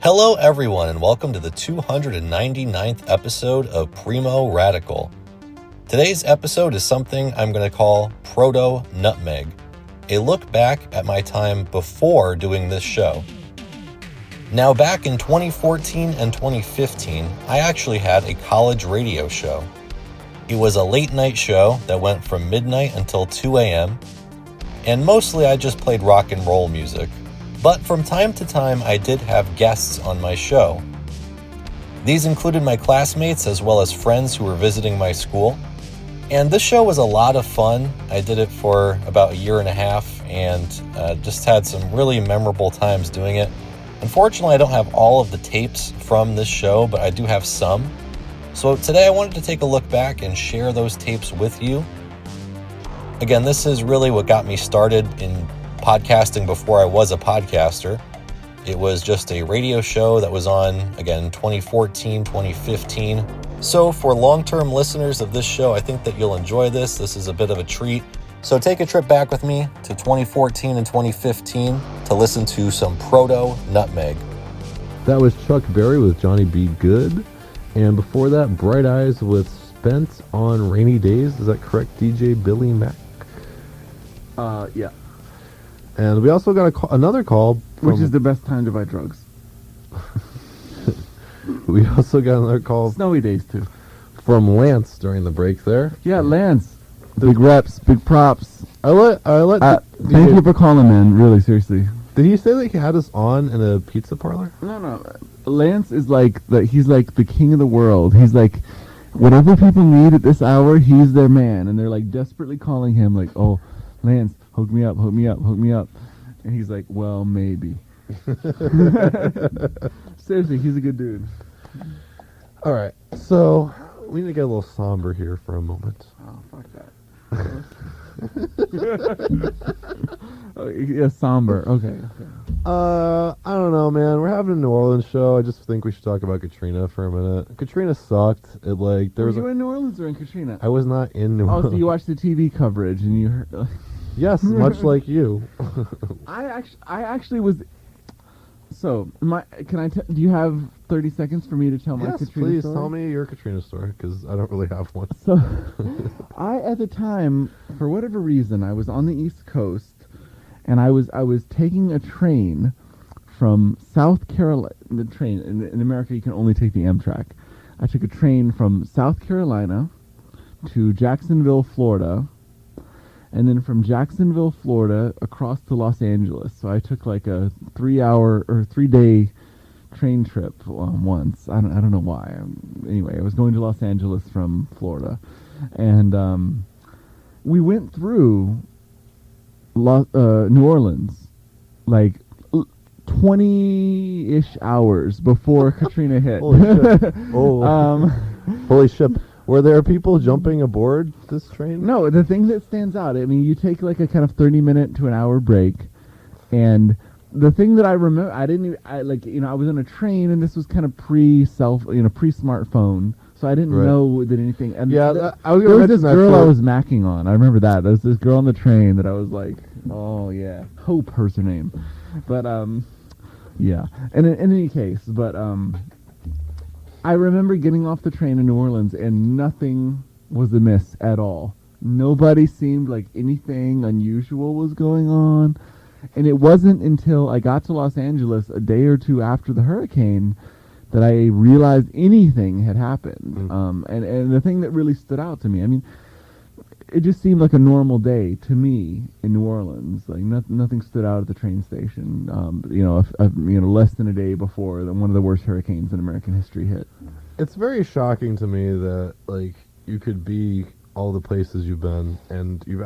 Hello everyone and welcome to the 299th episode of Primo Radical. Today's episode is something I'm going to call Proto Nutmeg, a look back at my time before doing this show. Now back in 2014 and 2015, I actually had a college radio show. It was a late night show that went from midnight until 2 a.m., and mostly I just played rock and roll music. But from time to time, I did have guests on my show. These included my classmates as well as friends who were visiting my school. And this show was a lot of fun. I did it for about a year and a half and just had some really memorable times doing it. Unfortunately, I don't have all of the tapes from this show, but I do have some. So today I wanted to take a look back and share those tapes with you. Again, this is really what got me started in podcasting before I was a podcaster. It was just a radio show that was on, again, 2014, 2015. So for long-term listeners of this show, I think that you'll enjoy this. This is a bit of a treat. So take a trip back with me to 2014 and 2015 to listen to some Proto Nutmeg. That was Chuck Berry with Johnny B. Good. And before that, Bright Eyes with Spent on Rainy Days. Is that correct, DJ Billy Mack? Yeah. And we also got another call. Which is the best time to buy drugs. We also got another call. Snowy days, too. From Lance during the break there. Yeah, Lance. Big reps, big props. Thank you for calling, man. Really, seriously. Did he say that he had us on in a pizza parlor? No. Lance is he's like the king of the world. He's like, whatever people need at this hour, he's their man. And they're like desperately calling him like, oh, Lance, hook me up. And he's like, well, maybe. Seriously, he's a good dude. All right, so we need to get a little somber here for a moment. Oh, fuck that. Oh, yeah, somber. Okay. I don't know, man. We're having a New Orleans show. I just think we should talk about Katrina for a minute. Katrina sucked. Were you in New Orleans or in Katrina? I was not in New Orleans. Oh, so you watched the TV coverage and you heard... Yes, much like you. I actually was... So, do you have 30 seconds for me to tell my Katrina story? Yes, please tell me your Katrina story, because I don't really have one. So, at the time, for whatever reason, I was on the East Coast, and I was taking a train from South Carolina. The train, in America, you can only take the Amtrak. I took a train from South Carolina to Jacksonville, Florida, and then from Jacksonville, Florida, across to Los Angeles. So I took like a 3-day train trip once. I don't know why. Anyway, I was going to Los Angeles from Florida, and we went through New Orleans like 20-ish hours before Katrina hit. Holy shit! Holy shit! Were there people jumping aboard this train? No, the thing that stands out, I mean, you take like a kind of 30-minute to an hour break, and the thing that I remember, I was on a train, and this was kind of pre-smartphone, so I didn't know that anything. And yeah, there was this girl I was macking on. I remember that. There was this girl on the train that I was like, oh yeah, Hope, her's her name, but yeah. And in any case, but I remember getting off the train in New Orleans, and nothing was amiss at all. Nobody seemed like anything unusual was going on. And it wasn't until I got to Los Angeles a day or two after the hurricane that I realized anything had happened. And the thing that really stood out to me, I mean, it just seemed like a normal day to me in New Orleans. Like nothing stood out at the train station. Less than a day before one of the worst hurricanes in American history hit. It's very shocking to me that like you could be all the places you've been, and you're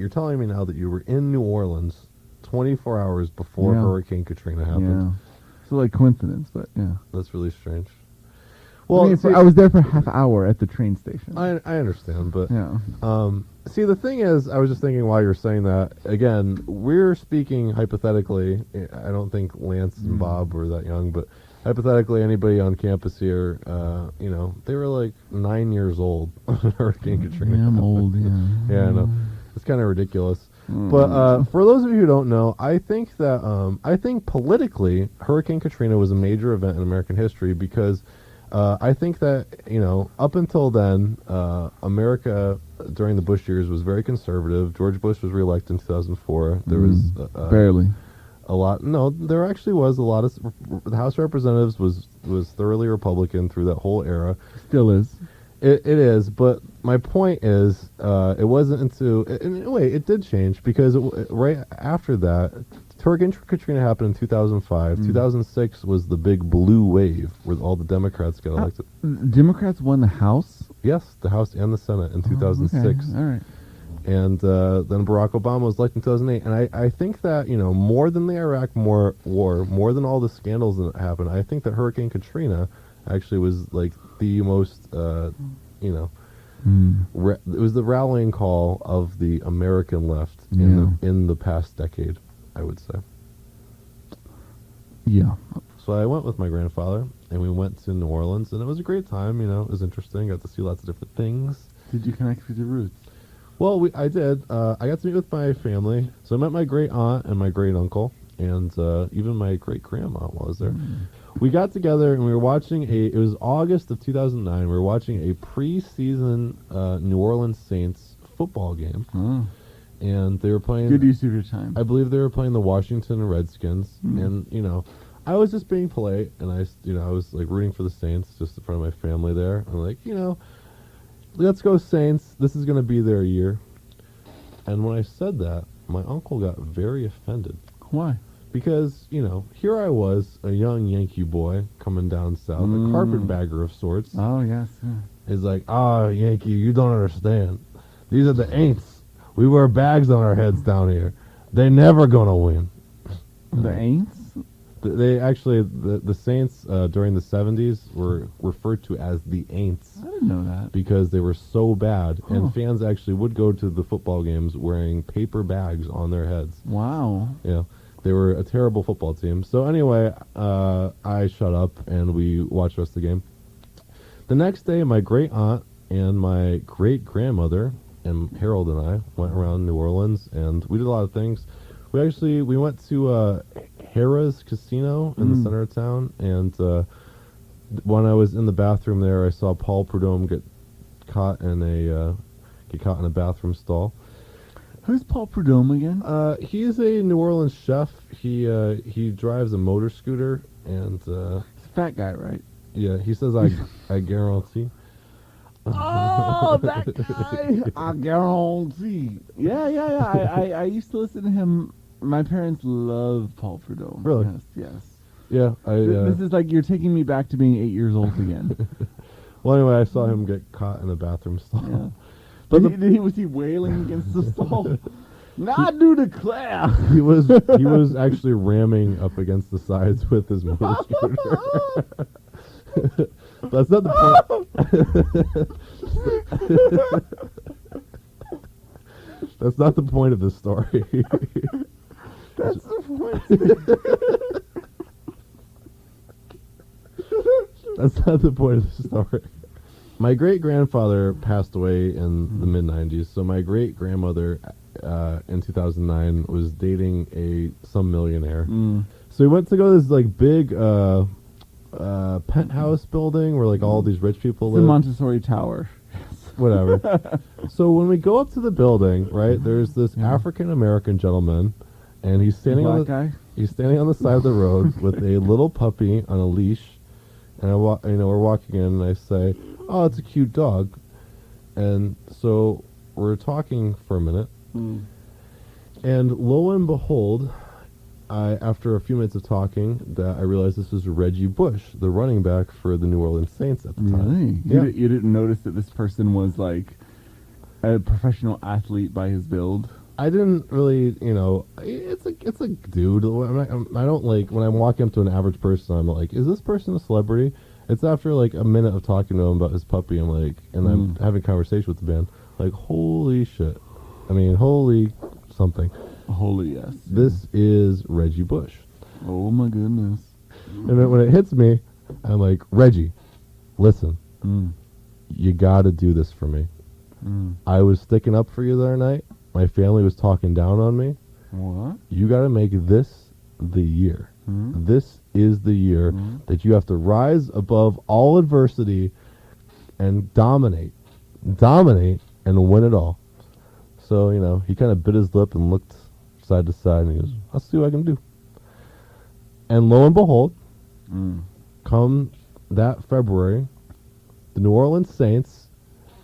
telling me now that you were in New Orleans 24 hours before Hurricane Katrina happened. Yeah. So like coincidence, but yeah. That's really strange. Well, I was there for half hour at the train station. I understand, but yeah. See, the thing is, I was just thinking while you're saying that, again, we're speaking hypothetically. I don't think Lance and Bob were that young, but hypothetically, anybody on campus here, they were like 9 years old when Hurricane Katrina happened. I'm old, yeah. Yeah, I know. It's kind of ridiculous. But for those of you who don't know, I think that I think politically, Hurricane Katrina was a major event in American history because I think that up until then, America during the Bush years was very conservative. George Bush was reelected in 2004. There was barely a lot. No, there actually was a lot of. The House of Representatives was thoroughly Republican through that whole era. still is. It is, but my point is, it wasn't into. In a way, it did change because right after that, Hurricane Katrina happened in 2005. 2006 was the big blue wave where all the Democrats got elected. Democrats won the House. Yes, the House and the Senate in 2006. Okay. All right. And then Barack Obama was elected in 2008. And I think that, more than the Iraq war, more than all the scandals that happened, I think that Hurricane Katrina actually was like the most, it was the rallying call of the American left in the past decade, I would say. Yeah. So I went with my grandfather, and we went to New Orleans, and it was a great time. It was interesting. Got to see lots of different things. Did you connect with your roots? Well, I did. I got to meet with my family. So I met my great aunt and my great uncle, and even my great grandma while I was there. We got together and we were watching it was August of 2009. We were watching a preseason New Orleans Saints football game. Oh. And they were playing. Good use of your time. I believe they were playing the Washington Redskins. And, I was just being polite, and I was like rooting for the Saints just in front of my family there. I'm like, let's go Saints. This is going to be their year. And when I said that, my uncle got very offended. Why? Because, here I was, a young Yankee boy coming down south, a carpetbagger of sorts. Oh, yes. Yeah. He's like, Yankee, you don't understand. These are the Aints. We wear bags on our heads down here. They never going to win. The Aints? They actually, the Saints during the 70s were referred to as the Aints. I didn't know that. Because they were so bad, and fans actually would go to the football games wearing paper bags on their heads. Wow. Yeah, they were a terrible football team. So anyway, I shut up, and we watched the rest of the game. The next day, my great aunt and my great grandmother and Harold and I went around New Orleans, and we did a lot of things. We went to Harrah's Casino in the center of town, and when I was in the bathroom there, I saw Paul Prudhomme get caught in a bathroom stall. Who's Paul Prudhomme again? He's a New Orleans chef. He drives a motor scooter, and He's a fat guy, right? yeah, he says I guarantee. Oh, that guy! I guarantee. Yeah. I used to listen to him. My parents love Paul Prudhomme. Really? Yes. Yeah, This is like you're taking me back to being 8 years old again. Well, anyway, I saw him get caught in a bathroom stall. Yeah. But Was he wailing against the stall? I do declare. He was actually ramming up against the sides with his motor scooter. That's not the point. That's not the point of this story. That's the point. That's not the point of the story. My great-grandfather passed away in the mid-'90s, so my great-grandmother in 2009 was dating some millionaire. So we went to go to this like big penthouse building where like all these rich people live. The Montessori Tower. Whatever. So when we go up to the building, right, there's this African-American gentleman, and he's standing on the side of the road with a little puppy on a leash. And we're walking in, and I say, "Oh, it's a cute dog." And so we're talking for a minute, and lo and behold, after a few minutes of talking, that I realized this was Reggie Bush, the running back for the New Orleans Saints at the time. Really? Yeah. You didn't notice that this person was like a professional athlete by his build? I didn't really, it's a dude. I don't like when I'm walking up to an average person. I'm like, is this person a celebrity? It's after like a minute of talking to him about his puppy. I'm like, and I'm having a conversation with the man. Like, holy shit! I mean, holy something. Holy yes. This is Reggie Bush. Oh my goodness. And then when it hits me, I'm like, Reggie, listen, you got to do this for me. I was sticking up for you the other night, my family was talking down on me. What? You got to make this the year. Hmm? This is the year that you have to rise above all adversity and dominate, and win it all. So, he kind of bit his lip and looked side to side, and he goes, I'll see what I can do. And lo and behold, come that February, the New Orleans Saints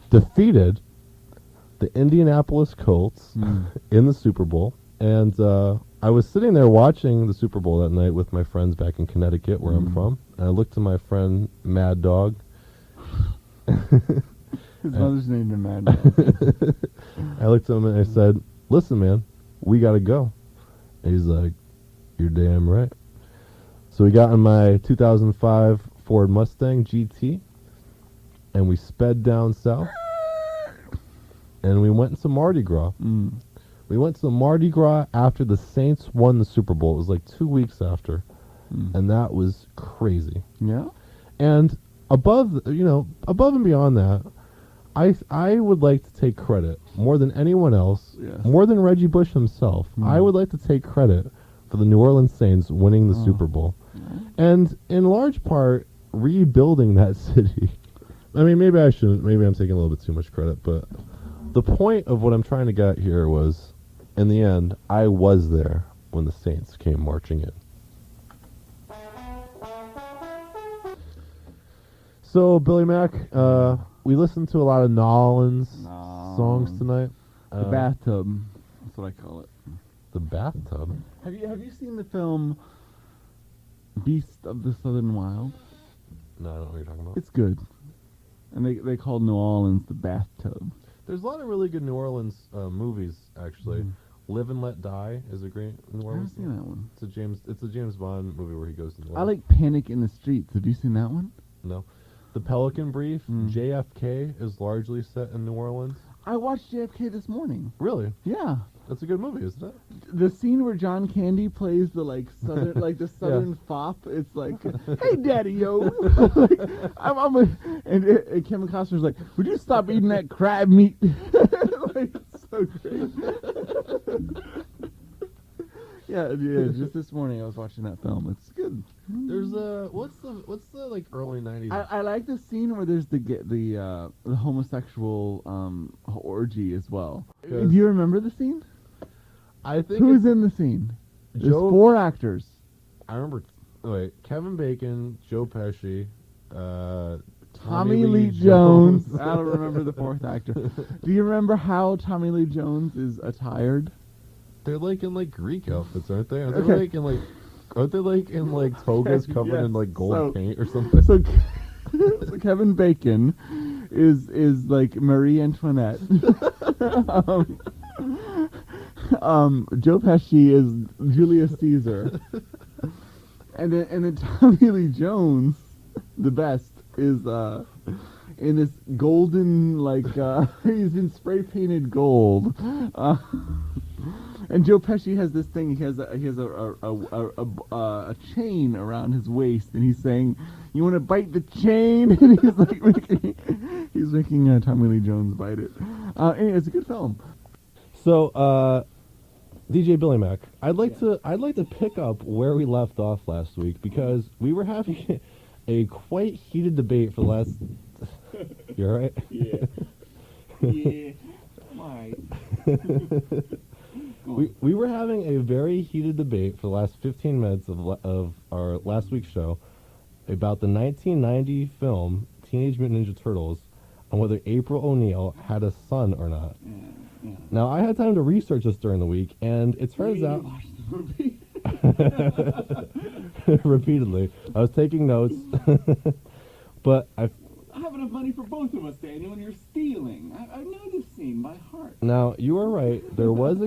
defeated the Indianapolis Colts in the Super Bowl. And I was sitting there watching the Super Bowl that night with my friends back in Connecticut, where I'm from. And I looked to my friend Mad Dog. His mother's named him Mad Dog. I looked at him and I said, listen, man, we got to go. And he's like, you're damn right. So we got in my 2005 Ford Mustang GT, and we sped down south, and we went to Mardi Gras. We went to Mardi Gras after the Saints won the Super Bowl. It was like 2 weeks after, and that was crazy. Yeah? And above and beyond that, I would like to take credit more than anyone else, more than Reggie Bush himself. I would like to take credit for the New Orleans Saints winning the Super Bowl, and in large part rebuilding that city. I mean, maybe I shouldn't. Maybe I'm taking a little bit too much credit, but the point of what I'm trying to get here was, in the end, I was there when the Saints came marching in. So, Billy Mack, we listened to a lot of Nolans songs tonight. The bathtub. That's what I call it. The bathtub? Have you seen the film Beast of the Southern Wild? No, I don't know what you're talking about. It's good. And they called New Orleans the bathtub. There's a lot of really good New Orleans movies, actually. Live and Let Die is a great New Orleans. I haven't seen that one. It's a James Bond movie where he goes to New Orleans. I like Panic in the Streets. Have you seen that one? No. The Pelican Brief, JFK, is largely set in New Orleans. I watched JFK this morning. Really? Yeah. That's a good movie, isn't it? The scene where John Candy plays the southern the southern fop, it's like, hey daddy yo, and Kevin Costner's like, would you stop eating that crab meat? It's so great. yeah, just this morning I was watching that film. It's good. There's what's the early 90s? I like the scene where there's the homosexual orgy as well. Do you remember the scene? I think who's in the scene? There's 4 actors. I remember. Kevin Bacon, Joe Pesci, Tommy Lee Jones. I don't remember the 4th actor. Do you remember how Tommy Lee Jones is attired? They're in Greek outfits, aren't they? Aren't they in togas covered in gold paint or something? So Kevin Bacon is like Marie Antoinette. Joe Pesci is Julius Caesar, and then Tommy Lee Jones, the best, is in this golden he's in spray painted gold, and Joe Pesci has this thing. He has a chain around his waist, and he's saying, "You want to bite the chain?" And he's making Tommy Lee Jones bite it. Anyway, it's a good film. So, DJ Billy Mack, I'd like to pick up where we left off last week, because we were having a quite heated debate for the last. You all right? Yeah. Yeah. Why? We were having a very heated debate for the last 15 minutes of our last week's show about the 1990 film Teenage Mutant Ninja Turtles and whether April O'Neil had a son or not. Yeah. Now, I had time to research this during the week, and it turns out... repeatedly. I was taking notes, but I have enough money for both of us, Daniel, and you're stealing. I know this scene by heart. Now, you are right. There was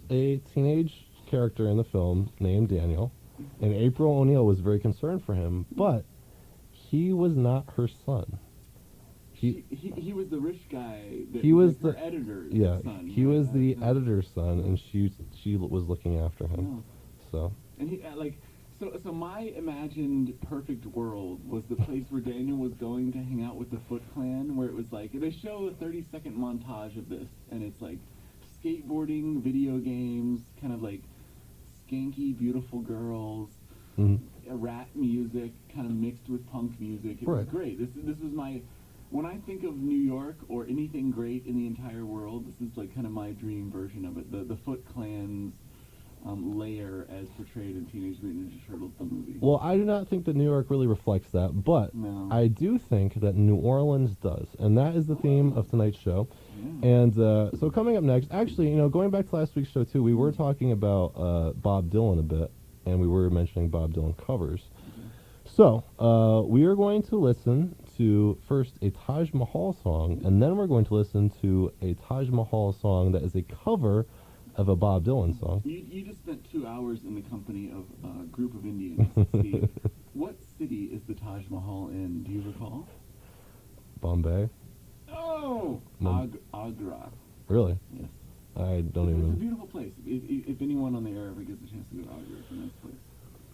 a teenage character in the film named Daniel, and April O'Neil was very concerned for him, but he was not her son. He was the rich guy. He was the editor's son. He was the editor's son, and she was looking after him. So. And he So my imagined perfect world was the place where Daniel was going to hang out with the Foot Clan, where it was like, they show a 30-second montage of this, and it's like skateboarding, video games, kind of like skanky, beautiful girls, rap music, kind of mixed with punk music. It was great. This was my, when I think of New York or anything great in the entire world, this is like kind of my dream version of it. The Foot Clan's layer as portrayed in Teenage Mutant Ninja Turtles, the movie. Well, I do not think that New York really reflects that, but I do think that New Orleans does, and that is the theme of tonight's show. Yeah. And so coming up next, actually, going back to last week's show too, we were talking about Bob Dylan a bit, and we were mentioning Bob Dylan covers. So we are going to listen to first a Taj Mahal song, and then we're going to listen to a Taj Mahal song that is a cover of a Bob Dylan song. You just spent 2 hours in the company of a group of Indians, Steve. What city is the Taj Mahal in? Do you recall? Bombay. Oh! Agra. Really? Yes. I don't even... It's a beautiful place. If anyone on the air ever gets a chance to go to Agra, it's a nice place.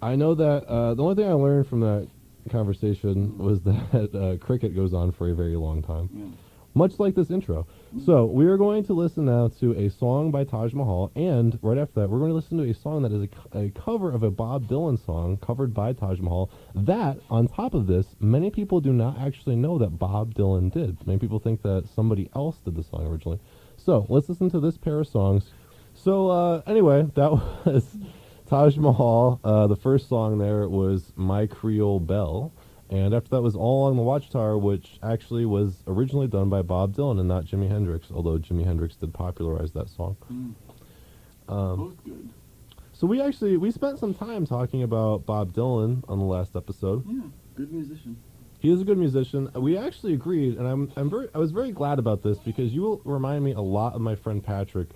I know that the only thing I learned from that conversation was that cricket goes on for a very long time. Yeah. Much like this intro. So we are going to listen now to a song by Taj Mahal, and right after that, we're going to listen to a song that is a cover of a Bob Dylan song covered by Taj Mahal. That, on top of this, many people do not actually know that Bob Dylan did. Many people think that somebody else did the song originally. So let's listen to this pair of songs. So anyway, that was Taj Mahal. The first song there was My Creole Belle. And after that was All Along the Watchtower, which actually was originally done by Bob Dylan and not Jimi Hendrix, although Jimi Hendrix did popularize that song. Both good. So we spent some time talking about Bob Dylan on the last episode. Yeah, good musician. He is a good musician. We actually agreed, and I was very glad about this because you will remind me a lot of my friend Patrick,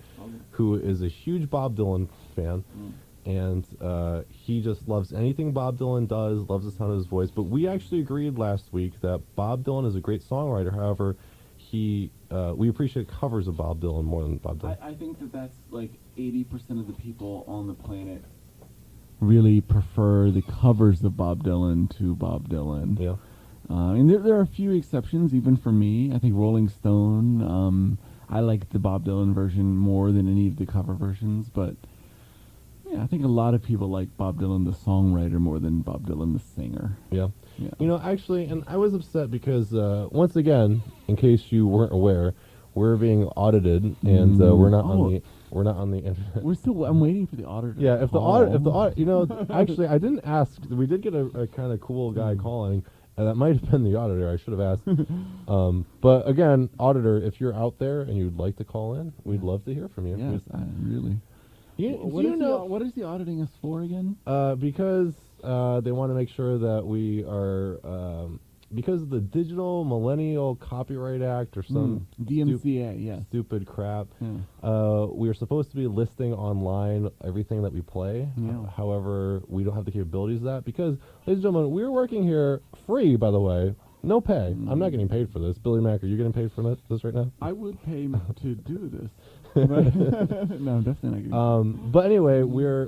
who is a huge Bob Dylan fan. And he just loves anything Bob Dylan does, loves the sound of his voice. But we actually agreed last week that Bob Dylan is a great songwriter. However, we appreciate covers of Bob Dylan more than Bob Dylan. I think that's like 80% of the people on the planet really prefer the covers of Bob Dylan to Bob Dylan. Yeah. And there are a few exceptions, even for me. I think Rolling Stone, I like the Bob Dylan version more than any of the cover versions, but... yeah, I think a lot of people like Bob Dylan, the songwriter, more than Bob Dylan, the singer. Yeah. Actually, and I was upset because, once again, in case you weren't aware, we're being audited, and we're not on the internet. I'm waiting for the auditor. Yeah, if the audit, actually, I didn't ask. We did get a kind of cool guy calling, and that might have been the auditor. I should have asked. But again, auditor, if you're out there and you'd like to call in, we'd love to hear from you. Yes, really. What is the auditing us for again? Because they want to make sure that we are, because of the Digital Millennial Copyright Act or some DMCA, stupid crap. Yeah. We are supposed to be listing online everything that we play. Yeah. However, we don't have the capabilities of that because, ladies and gentlemen, we're working here free, by the way. No pay. I'm not getting paid for this. Billy Mack, are you getting paid for this right now? I would pay to do this. No, definitely not. But anyway, we're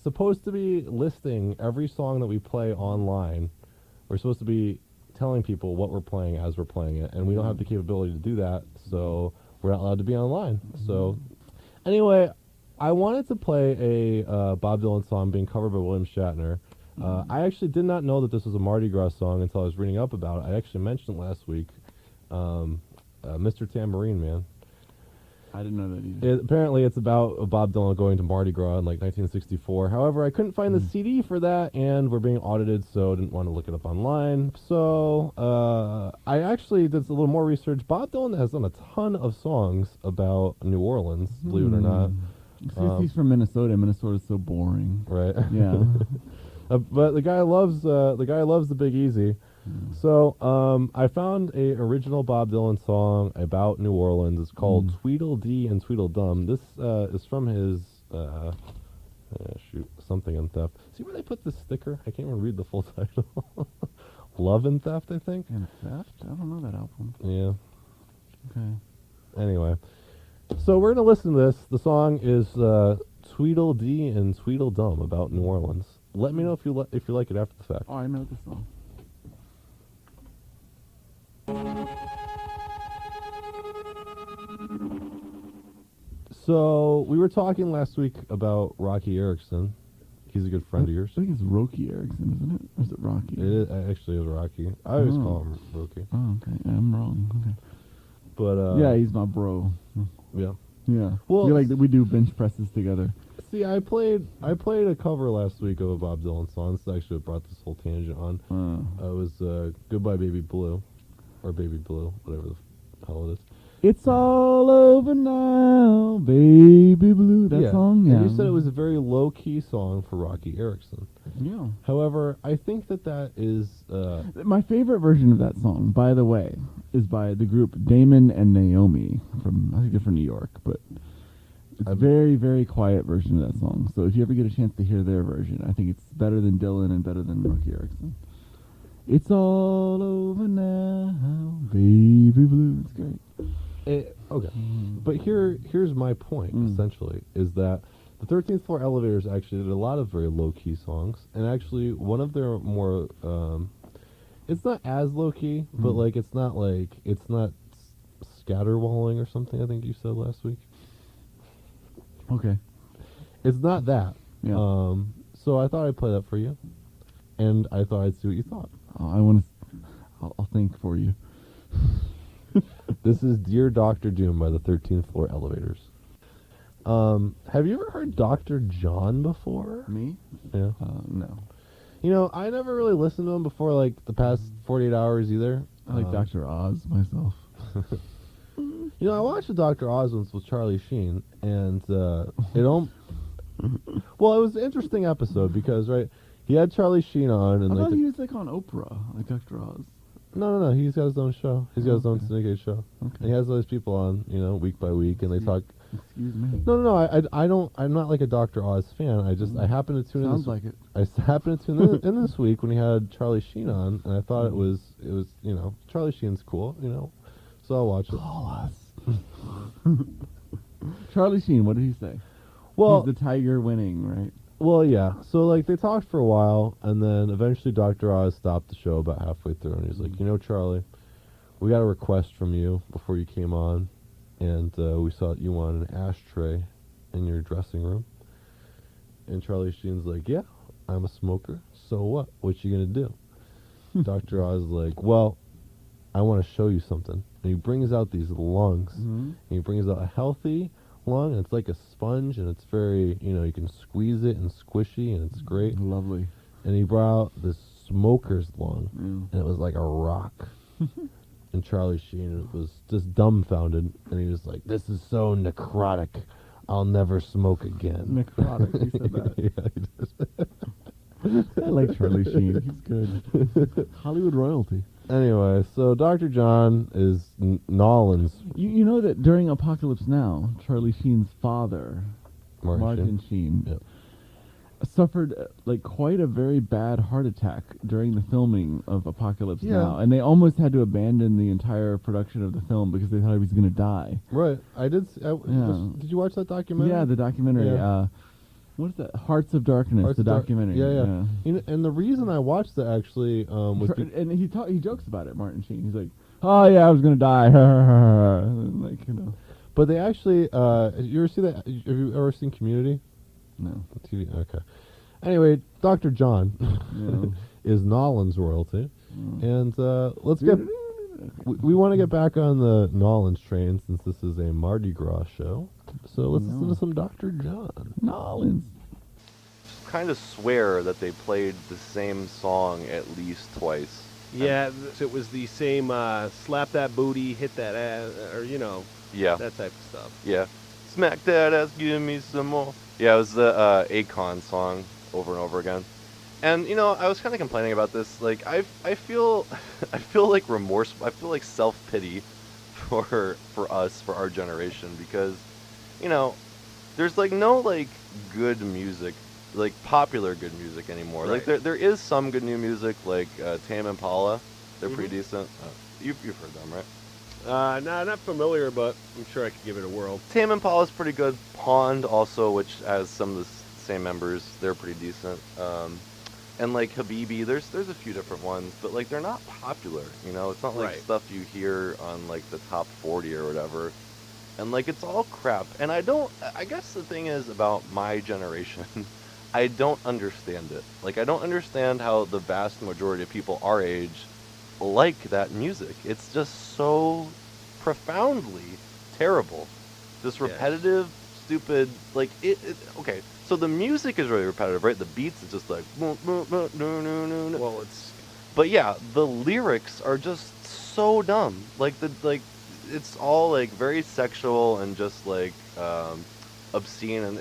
supposed to be listing every song that we play online. We're supposed to be telling people what we're playing as we're playing it, and we don't have the capability to do that, so we're not allowed to be online. So anyway, I wanted to play a Bob Dylan song being covered by William Shatner. I actually did not know that this was a Mardi Gras song until I was reading up about it. I actually mentioned it last week. Mr. Tambourine Man. I didn't know that either. Apparently, it's about Bob Dylan going to Mardi Gras in like 1964. However, I couldn't find the CD for that, and we're being audited, so I didn't want to look it up online. So I actually did a little more research. Bob Dylan has done a ton of songs about New Orleans, believe it or not. He's from Minnesota. Minnesota's so boring. Right. Yeah. But the guy loves the Big Easy. So I found a original Bob Dylan song about New Orleans. It's called Tweedledee and Tweedledum. This is from his Something and Theft. See where they put this sticker? I can't even read the full title. Love and Theft, I think. And Theft? I don't know that album. Yeah. Okay. Anyway, so we're gonna listen to this. The song is Tweedledee and Tweedledum about New Orleans. Let me know if you like it after the fact. Oh, I know the song. So we were talking last week about Rocky Erickson. He's a good friend of yours. I think it's Rocky Erickson, isn't it? Or is it Rocky? It is, actually is Rocky. I always call him Rocky. Oh, okay. I'm wrong. Okay. But yeah, he's my bro. yeah. Yeah. Well, we we do bench presses together. See, I played a cover last week of a Bob Dylan song. This is actually what brought this whole tangent on. It was "Goodbye Baby Blue," or "Baby Blue," whatever the hell it is. It's all over now, baby blue. That song, yeah. And you said it was a very low-key song for Rocky Erickson. Yeah. However, I think that is... My favorite version of that song, by the way, is by the group Damon and Naomi from, I think they're from New York, but it's a very, very quiet version of that song. So if you ever get a chance to hear their version, I think it's better than Dylan and better than Rocky Erickson. It's all over now, baby blue. It's great. Okay, but here's my point, essentially, is that the 13th Floor Elevators actually did a lot of very low-key songs, and actually one of their more, it's not as low-key, but like it's not scatterwalling or something, I think you said last week. Okay. It's not that. Yeah. So I thought I'd play that for you, and I thought I'd see what you thought. I'll think for you. This is Dear Dr. Doom by the 13th Floor Elevators. Have you ever heard Dr. John before? Me? Yeah. No. You know, I never really listened to him before, like, the past 48 hours either. I like Dr. Oz myself. You know, I watched the Dr. Oz once with Charlie Sheen, and well, it was an interesting episode because, right, he had Charlie Sheen on, and I like thought he was like on Oprah, like Dr. Oz. No, he's got his own show. He's got his own Okay. syndicated show. Okay. And he has all these people on, you know, week by week, and they talk. Excuse me. No, I'm not like a Dr. Oz fan. I happen to tune in. Sounds like it. I happened to tune in this week when he had Charlie Sheen on, and I thought it was, you know, Charlie Sheen's cool, you know, so I'll watch it. Call us. Charlie Sheen, what did he say? Well, He's the tiger winning, right? Well, yeah. So, like, they talked for a while, and then eventually Dr. Oz stopped the show about halfway through, and he's like, you know, Charlie, we got a request from you before you came on, and we saw that you wanted an ashtray in your dressing room. And Charlie Sheen's like, yeah, I'm a smoker, so what? What you gonna do? Dr. Oz is like, well, I want to show you something. And he brings out these lungs, and he brings out a healthy lung, and it's like a sponge, and it's very, you know, you can squeeze it and squishy, and it's great. Lovely. And he brought out this smoker's lung, Yeah. and it was like a rock. And Charlie Sheen was just dumbfounded, and he was like, this is so necrotic, I'll never smoke again. Necrotic, he said that. Yeah, he did. I like Charlie Sheen. He's good. Hollywood royalty. Anyway, so Dr. John is Nolan's You know that during Apocalypse Now, Charlie Sheen's father, Martin Sheen, Yep. suffered like quite a very bad heart attack during the filming of Apocalypse Yeah. Now, and they almost had to abandon the entire production of the film because they thought he was going to die. Right. I did. Yeah. Did you watch that documentary? Yeah, the documentary. Yeah. What is that? Hearts of Darkness, Hearts the of Dark- documentary. Yeah. You know, and the reason I watched it actually was And he jokes about it, Martin Sheen. He's like, "Oh yeah, I was gonna die." Like, you know. but they actually. You ever see that? Have you ever seen Community? No. TV. Okay. Anyway, Dr. John is Nolan's royalty, and let's get. We want to get back on the Nolans train since this is a Mardi Gras show. So let's listen to some Dr. John. Nolans. Kind of swear that they played the same song at least twice. Yeah, it was the same slap that booty, hit that ass, or, you know, Yeah. that type of stuff. Yeah. Smack that ass, give me some more. Yeah, it was the Akon song over and over again. And, you know, I was kind of complaining about this. Like, I feel like remorse. I feel like self-pity for us, for our generation, because, you know, there's, like, no, like, good music, like, popular good music anymore. Right. Like, there is some good new music, like Tame Impala. They're pretty decent. You've heard them, right? Nah, not familiar, but I'm sure I could give it a whirl. Tame Impala's pretty good. Pond also, which has some of the same members, they're pretty decent. And like Habibi, there's a few different ones, but like they're not popular, you know? It's not like Right. stuff you hear on like the top 40 or whatever. and like it's all crap. And I guess the thing is about my generation, I don't understand it. Like I don't understand how the vast majority of people our age like that music. It's just so profoundly terrible. Just Yeah. repetitive, stupid, like okay, so the music is really repetitive, right? The beats is just like Well, it's but yeah, the lyrics are just so dumb. Like it's all like very sexual and just like obscene and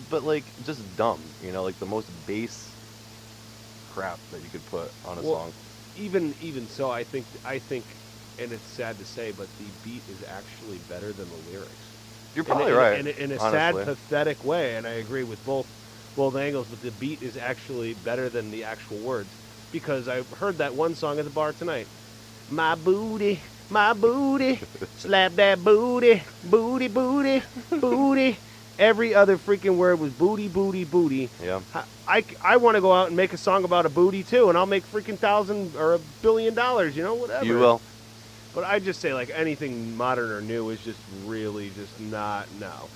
but like just dumb, like the most base crap that you could put on a well, song. even so, I think, and it's sad to say, but the beat is actually better than the lyrics. You're probably right. In a sad, honestly. pathetic way, and I agree with both angles. But the beat is actually better than the actual words, because I heard that one song at the bar tonight. My booty, slap that booty, booty, booty, booty. Every other freaking word was booty, booty, booty. Yeah. I want to go out and make a song about a booty too, and I'll make freaking $1,000 or $1 billion. Whatever. You will. But I just say like anything modern or new is just really just not no.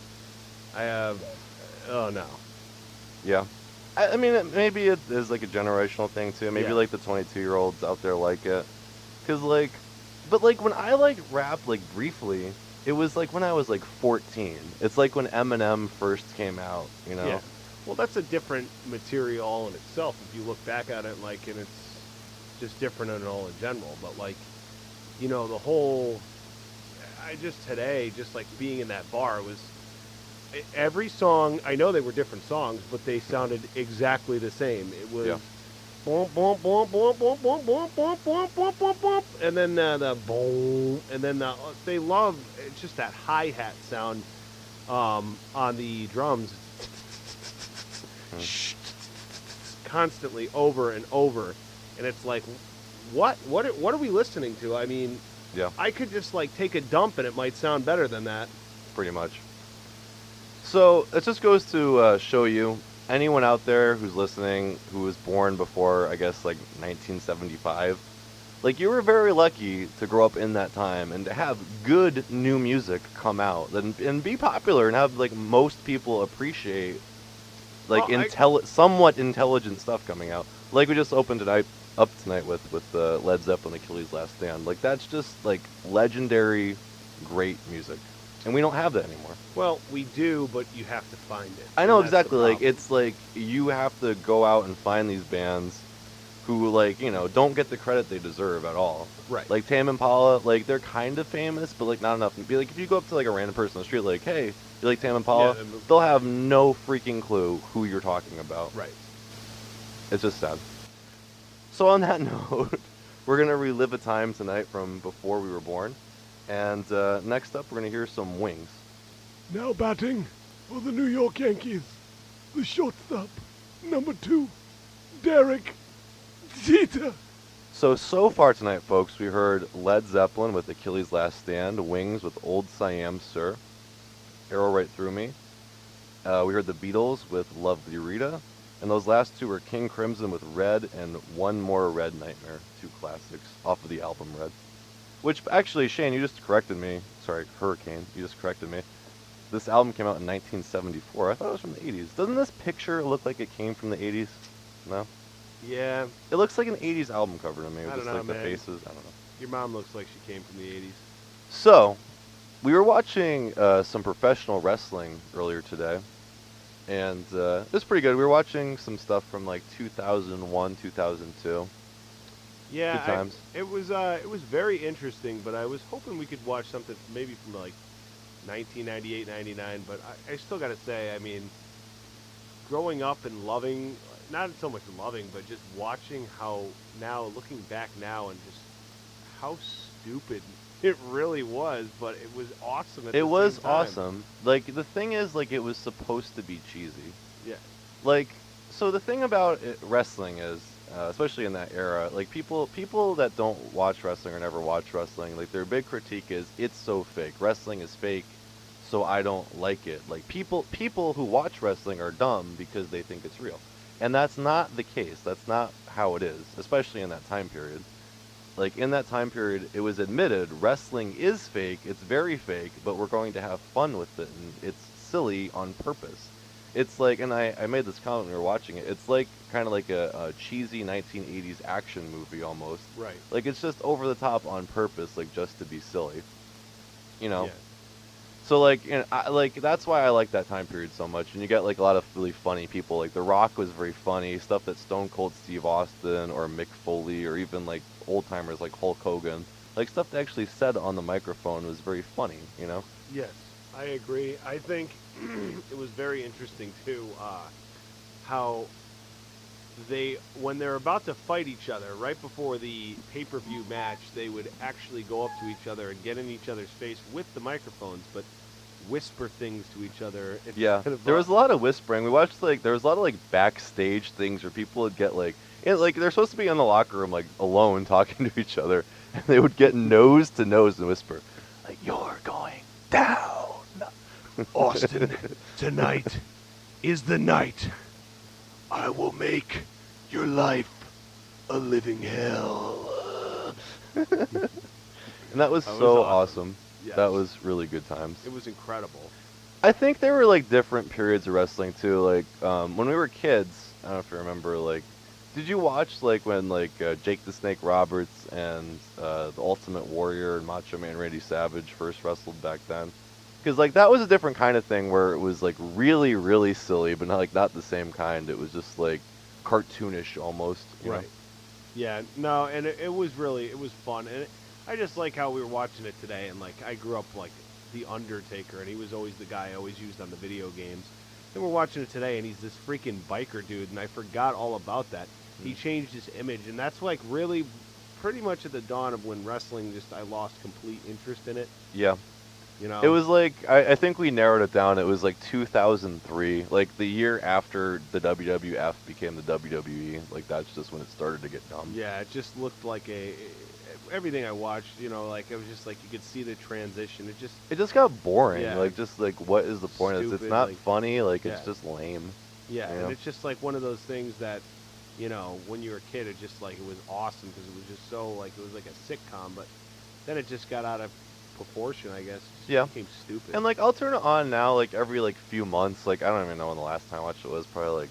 No. Yeah. I mean, maybe it is like a generational thing too. Maybe Yeah. like the 22-year-olds out there like it. Cause like, but like when I like rap like briefly, it was like when I was like 14. It's like when Eminem first came out, Yeah. Well, that's a different material all in itself. If you look back at it, and it's just different in all in general. But the whole, today, just like being in that bar was every song. I know they were different songs, but they sounded exactly the same. It was. Yeah. Boom, boom, boom, boom, boom, boom, boom, boom, boom, boom, boom, boom, and then the boom, and then they love it's just that hi-hat sound on the drums constantly over and over, and it's like what are we listening to? I mean, Yeah. I could just like take a dump and it might sound better than that. Pretty much. So it just goes to show you, anyone out there who's listening who was born before, I guess, like 1975, like you were very lucky to grow up in that time and to have good new music come out and be popular and have like most people appreciate like somewhat intelligent stuff coming out. Like we just opened up tonight with Led Zeppelin, Achilles' Last Stand. Like that's just like legendary, great music. And we don't have that anymore. Well, we do, but you have to find it. I know And that's the exactly. Like problem. it's like you have to go out and find these bands who like don't get the credit they deserve at all. Right. Like Tame Impala, like they're kind of famous, but like not enough. Be like if you go up to like a random person on the street, like, hey, you like Tame Impala? Yeah, They'll have no freaking clue who you're talking about. Right. It's just sad. So on that note, we're gonna relive a time tonight from before we were born. And next up, we're going to hear some Wings. Now batting for the New York Yankees, the shortstop, number 2, Derek Jeter. So far tonight, folks, we heard Led Zeppelin with Achilles' Last Stand, Wings with Old Siam Sir, Arrow Right Through Me. We heard the Beatles with Lovely Rita. And those last two were King Crimson with Red and One More Red Nightmare, 2 classics off of the album Red. Which, actually, Shane, you just corrected me. Sorry, Hurricane, you just corrected me. This album came out in 1974. I thought it was from the 80s. Doesn't this picture look like it came from the 80s? No? Yeah. It looks like an 80s album cover to me. With I don't just know, like the man. faces. I don't know. Your mom looks like she came from the 80s. So, we were watching some professional wrestling earlier today. And it was pretty good. We were watching some stuff from like 2001, 2002. Yeah, Good times. it was very interesting, but I was hoping we could watch something maybe from like 1998, 99. But I still got to say, I mean, growing up and loving, not so much loving, but just watching how now, looking back now, and just how stupid it really was. But it was awesome at the It was same time. awesome. Like, the thing is, like, it was supposed to be cheesy. Yeah. Like, so the thing about wrestling is, especially in that era, like people that don't watch wrestling or never watch wrestling, like their big critique is it's so fake. Wrestling is fake, so I don't like it. Like people who watch wrestling are dumb because they think it's real, and that's not the case. That's not how it is, especially in that time period. like in that time period, it was admitted wrestling is fake. It's very fake, but we're going to have fun with it, and it's silly on purpose. It's like, and I made this comment when we were watching it. It's like kind of like a cheesy 1980s action movie almost. Right. Like it's just over the top on purpose, like just to be silly. You know. Yeah. So like, like that's why I like that time period so much. And you get like a lot of really funny people. Like The Rock was very funny. Stuff that Stone Cold Steve Austin or Mick Foley or even like old timers like Hulk Hogan, like stuff they actually said on the microphone was very funny. You know. Yes, I agree. I think it was very interesting too, how when they're about to fight each other, right before the pay-per-view match, they would actually go up to each other and get in each other's face with the microphones, but whisper things to each other. Yeah, there was a lot of whispering. We watched there was a lot of like backstage things where people would get like they're supposed to be in the locker room like alone talking to each other, and they would get nose to nose and whisper, like "You're going down." Austin, tonight is the night. I will make your life a living hell. And that was That was so awesome. awesome. Yes. That was really good times. It was incredible. I think there were like different periods of wrestling too. Like when we were kids, I don't know if you remember. Like, did you watch like when like Jake the Snake Roberts and the Ultimate Warrior and Macho Man Randy Savage first wrestled back then? Because like that was a different kind of thing where it was like really really silly, but not the same kind. It was just like cartoonish almost. You know? Yeah, no, and it was fun, and I just like how we were watching it today, and like I grew up like the Undertaker, and he was always the guy I always used on the video games. And we're watching it today, and he's this freaking biker dude, and I forgot all about that. He changed his image, and that's like really pretty much at the dawn of when wrestling I lost complete interest in it. Yeah. You know, It was like I think we narrowed it down. It was like 2003, like the year after the WWF became the WWE. Like that's just when it started to get dumb. yeah, it just looked like everything I watched. You know, like it was just like you could see the transition. It just got boring. Yeah. Like just like what is the point of this? It's Stupid, not like- funny. Like yeah. it's just lame. Yeah, You know? and it's just like one of those things that, you know, when you were a kid, it just like it was awesome because it was just so like it was like a sitcom, but then it just got out of proportion, I guess. It just Yeah. became stupid. And like I'll turn it on now like every like few months. Like I don't even know when the last time I watched it was. Probably like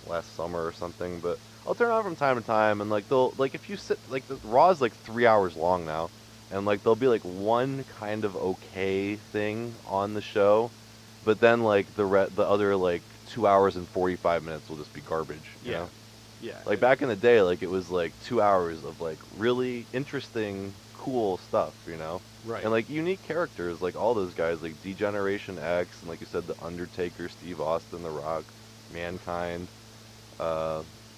last summer or something. But I'll turn it on from time to time, and like they'll like if you sit like the Raw's like 3 hours long now, and like there'll be like one kind of okay thing on the show, but then like the other like 2 hours and 45 minutes will just be garbage. You Yeah. know? yeah, Like back in the day, like it was like 2 hours of like really interesting, cool stuff. You know. right, And like unique characters, like all those guys, like D-Generation X, and like you said, the Undertaker, Steve Austin, The Rock, Mankind.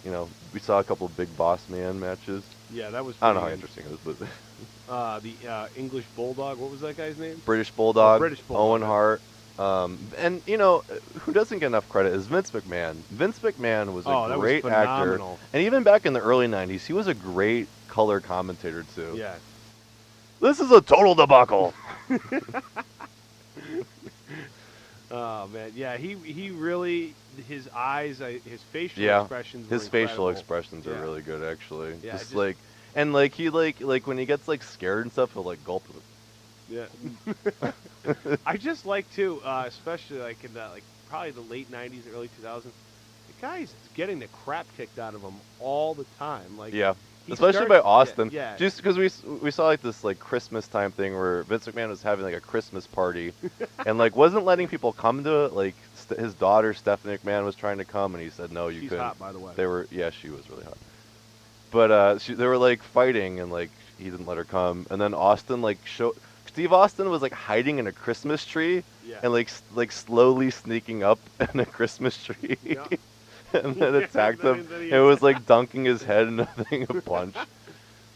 You know, we saw a couple of Big Boss Man matches. yeah, that was. I don't know how pretty interesting it is, but the English Bulldog. What was that guy's name? British Bulldog, British Bulldog. Owen Hart, and you know who doesn't get enough credit is Vince McMahon. Vince McMahon was Oh, a that was great actor, phenomenal. and even back in the early '90s, he was a great color commentator too. Yeah. This is a total debacle. Oh man, yeah, he really his eyes, his facial Yeah, expressions. his were facial incredible. expressions are Yeah. really good, actually. Yeah, just just- like, and like he like when he gets like scared and stuff, he'll like gulp. Yeah. I just like too, especially like in the like probably the late '90s, early 2000s. The guy's getting the crap kicked out of him all the time. Like Yeah, he especially starts- by Austin. Yeah. Just because we saw like this like Christmas time thing where Vince McMahon was having like a Christmas party, and like wasn't letting people come to it. Like his daughter Stephanie McMahon was trying to come, and he said no, you She's couldn't. hot, by the way. They were she was really hot, but they were like fighting, and like he didn't let her come, and then Austin like Steve Austin was like hiding in a Christmas tree. Yeah. And like slowly sneaking up in a Christmas tree, Yeah. and then Yeah, attacked then- him. then he- It was like dunking his head in a thing of punch.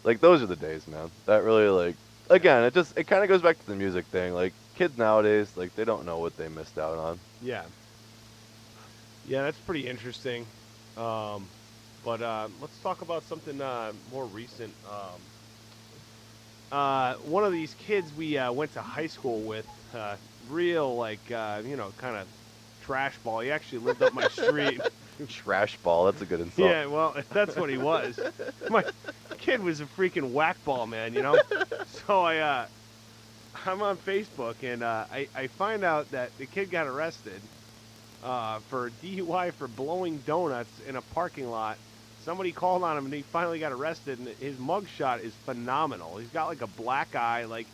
Like those are the days, man. That really like again, it kind of goes back to the music thing. Like kids nowadays, like they don't know what they missed out on. Yeah. Yeah, that's pretty interesting. But let's talk about something more recent. One of these kids we went to high school with, real like kind of trash ball. He actually lived up my street. Trash ball. That's a good insult. Yeah, well, that's what he was. My kid was a freaking whack ball, man, you know? So I'm on Facebook, and I find out that the kid got arrested for DUI for blowing donuts in a parking lot. Somebody called on him, and he finally got arrested, and his mugshot is phenomenal. He's got, like, a black eye. Like,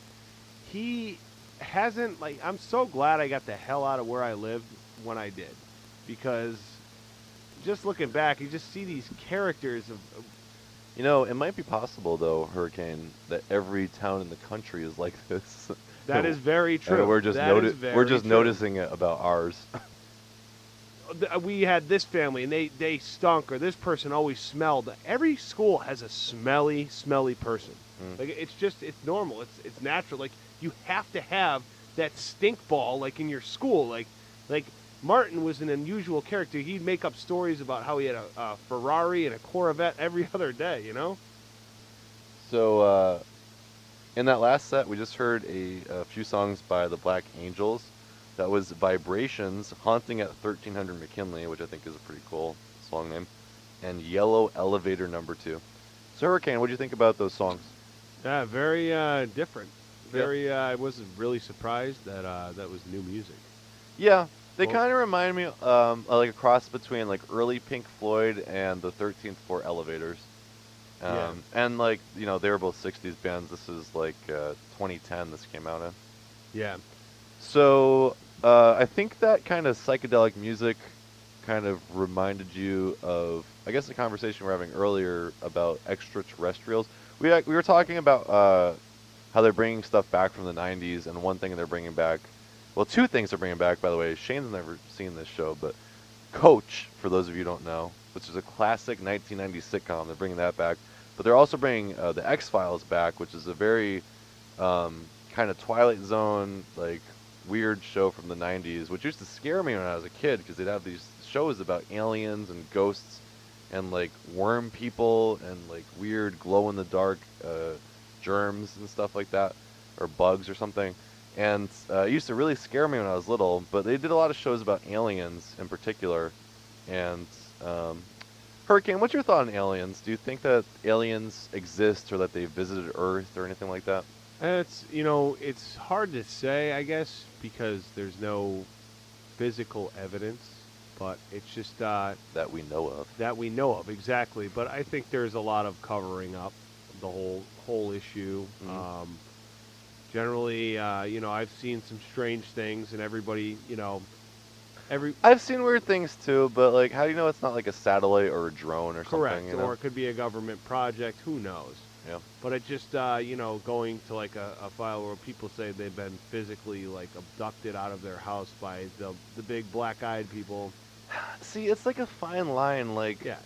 he hasn't, like, I'm so glad I got the hell out of where I lived when I did. Because just looking back, you just see these characters of You know, it might be possible, though, Hurricane, that every town in the country is like this. that is very true. And we're just, That is very we're just true. noticing it about ours. We had this family, and they stunk, or this person always smelled. Every school has a smelly person. Like, it's normal. It's natural. Like, you have to have that stink ball, like, in your school. Like Martin was an unusual character. He'd make up stories about how he had a Ferrari and a Corvette every other day, you know? So, in that last set, we just heard a few songs by the Black Angels. That was Vibrations, Haunting at 1300 McKinley, which I think is a pretty cool song name, and Yellow Elevator Number 2. So, Hurricane, what do you think about those songs? Yeah, very different. Very, I was really surprised that that was new music. Yeah, they Well- kind of remind me like a cross between like early Pink Floyd and the 13th Floor Elevators. Yeah. And like, you know, they were both 60s bands. This is like 2010 this came out in. Yeah. So I think that kind of psychedelic music kind of reminded you of, I guess, the conversation we were having earlier about extraterrestrials. We were talking about how they're bringing stuff back from the 90s, and one thing they're bringing back, well, two things they're bringing back, by the way. Shane's never seen this show, but Coach, for those of you who don't know, which is a classic 1990s sitcom, they're bringing that back. But they're also bringing the X-Files back, which is a very kind of Twilight Zone, like, weird show from the 90s, which used to scare me when I was a kid, because they'd have these shows about aliens and ghosts and, like, worm people and, like, weird glow-in-the-dark germs and stuff like that, or bugs or something. And it used to really scare me when I was little, but they did a lot of shows about aliens in particular. And Hurricane, what's your thought on aliens? Do you think that aliens exist, or that they visited Earth or anything like that? It's hard to say, I guess, because there's no physical evidence, but it's just That we know of. that we know of, exactly. But I think there's a lot of covering up the whole issue. Mhm. Generally, I've seen some strange things, and everybody, I've seen weird things too, but like, how do you know it's not like a satellite or a drone or correct, something? You know? or it could be a government project. Who knows? Yeah. But it just, going to like a file where people say they've been physically like abducted out of their house by the big black-eyed people. See, it's like a fine line. Like, Yeah.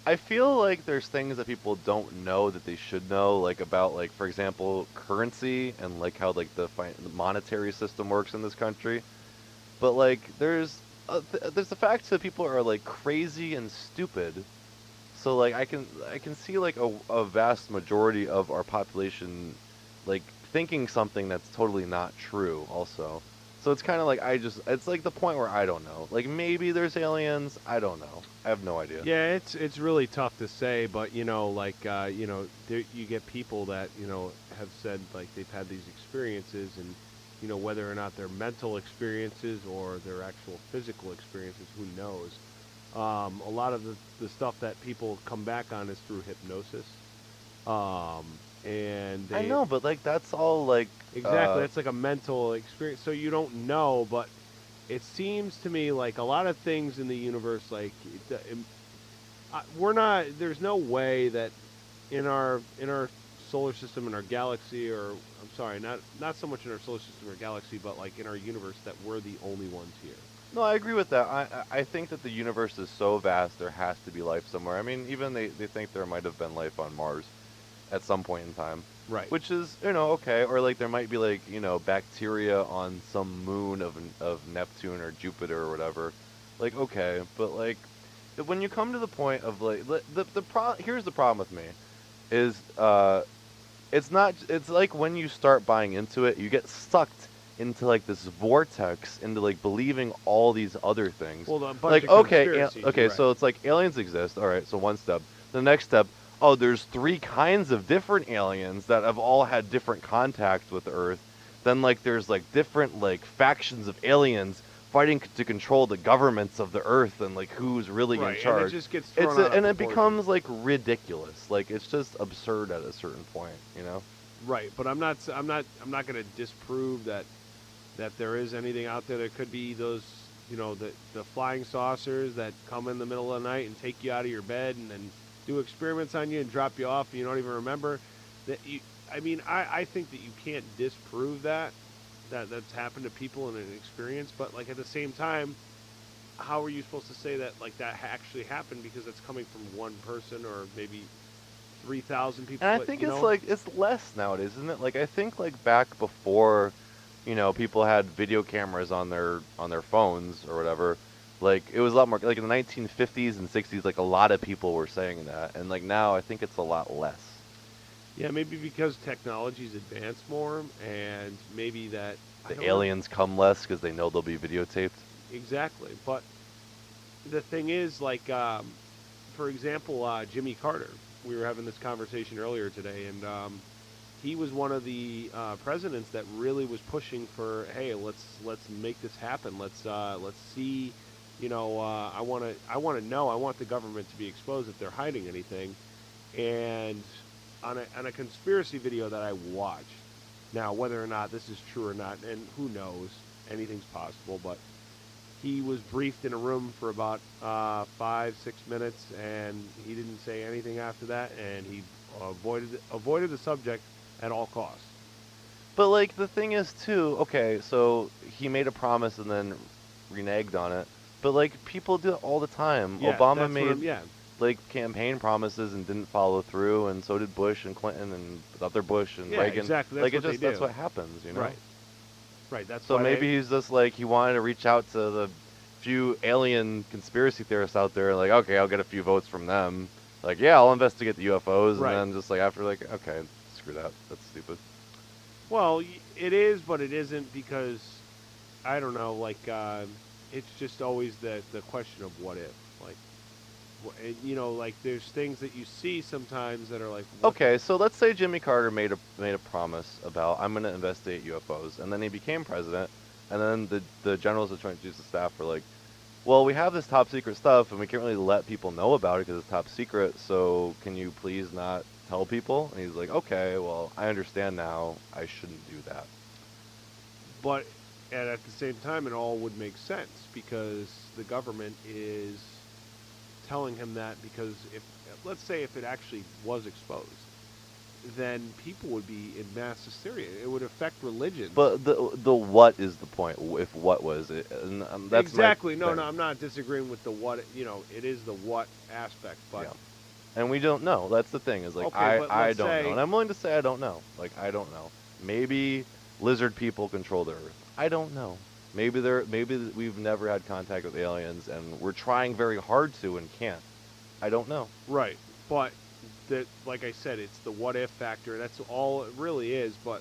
I feel like there's things that people don't know that they should know, like about, like, for example, currency and like how like the monetary system works in this country. But like, there's the fact that people are like crazy and stupid. So like, I can see like a vast majority of our population like thinking something that's totally not true. Also, so it's kind of like it's like the point where I don't know. Like, maybe there's aliens. I don't know. I have no idea. Yeah, it's really tough to say, but you get people that have said like they've had these experiences, and whether or not they're mental experiences or they're actual physical experiences, who knows? A lot of the stuff that people come back on is through hypnosis, and I know, but like, that's all like exactly, it's like a mental experience, so you don't know, but it seems to me like a lot of things in the universe, like there's no way that in our solar system, in our galaxy, or I'm sorry, not so much in our solar system or galaxy, but like in our universe, that we're the only ones here. No, I agree with that. I think that the universe is so vast, there has to be life somewhere. I mean, even they think there might have been life on Mars at some point in time. Right. Which is, okay. Or like, there might be like, bacteria on some moon of Neptune or Jupiter or whatever. Like, okay. But like, when you come to the point of like, here's the problem with me, is it's like when you start buying into it, you get sucked into like this vortex into like believing all these other things. Well, a bunch Like of okay, conspiracies, okay, right. so it's like aliens exist. All right, so one step. The next step, oh, there's 3 kinds of different aliens that have all had different contact with Earth. Then like there's like different like factions of aliens fighting to control the governments of the Earth and like who's really Right, in charge. and it just gets thrown out of and it proportion. becomes like ridiculous. Like it's just absurd at a certain point, you know? Right, but I'm not going to disprove that there is anything out there. There could be those, the flying saucers that come in the middle of the night and take you out of your bed and then do experiments on you and drop you off and you don't even remember. I think that you can't disprove that's happened to people in an experience, but like at the same time, how are you supposed to say that like that actually happened because it's coming from one person or maybe 3,000 people? And I think it's like it's less nowadays, isn't it? Like I think like back before, people had video cameras on their phones or whatever. Like it was a lot more like in the 1950s and 60s. Like a lot of people were saying that, and like now I think it's a lot less. Yeah, maybe because technology's advanced more, and maybe that The aliens come less because they know they'll be videotaped. Exactly, but the thing is, like, for example, Jimmy Carter. We were having this conversation earlier today, and he was one of the presidents that really was pushing for, hey, let's make this happen. Let's see, I want to know. I want the government to be exposed if they're hiding anything, and on a conspiracy video that I watched. Now, whether or not this is true or not, and who knows, anything's possible, but he was briefed in a room for about 5-6 minutes, and he didn't say anything after that, and he avoided the subject at all costs. But like the thing is too, okay, so he made a promise and then reneged on it. But like people do it all the time. Yeah, Obama made like campaign promises and didn't follow through, and so did Bush and Clinton and other Bush and Yeah, Reagan. exactly. Like That's what happens, you know. Right. That's So why maybe he's just like he wanted to reach out to the few alien conspiracy theorists out there, like okay, I'll get a few votes from them. Like yeah, I'll investigate the UFOs, Right. and then just like after like okay, screw that, that's stupid. Well, it is, but it isn't because I don't know. Like it's just always the question of what if. Like like there's things that you see sometimes that are like. Okay, so let's say Jimmy Carter made a promise about I'm going to investigate UFOs, and then he became president, and then the generals of Joint Chiefs of Staff were like, well, we have this top secret stuff, and we can't really let people know about it because it's top secret. So can you please not tell people? And he's like, okay, well, I understand now. I shouldn't do that. But and at the same time, it all would make sense because the government is telling him that because if let's say if it actually was exposed, then people would be in mass hysteria. It would affect religion. But the what is the point? If what was it? And, that's exactly. No, I'm not disagreeing with the what. It is the what aspect, but. Yeah. And we don't know. That's the thing. Is like okay, I don't know, and I'm willing to say I don't know. Like I don't know. Maybe lizard people control the Earth. I don't know. Maybe we've never had contact with aliens, and we're trying very hard to and can't. I don't know. Right, but like I said, it's the what if factor. That's all it really is. But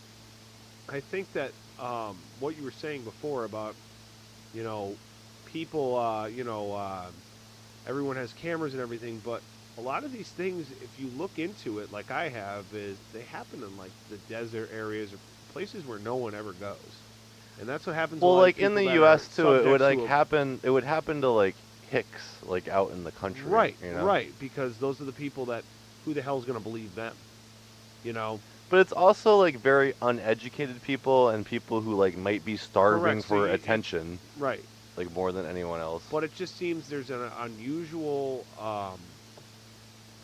I think that what you were saying before about people, everyone has cameras and everything, but a lot of these things, if you look into it, like I have, is they happen in like the desert areas or places where no one ever goes, and that's what happens. Well, like in the U.S. too, it would like happen. It would happen to like hicks, like out in the country. Right, you know? right, because those are the people that who the hell's gonna believe them, But it's also like very uneducated people and people who like might be starving Correct. for So attention, right. like more than anyone else. But it just seems there's an unusual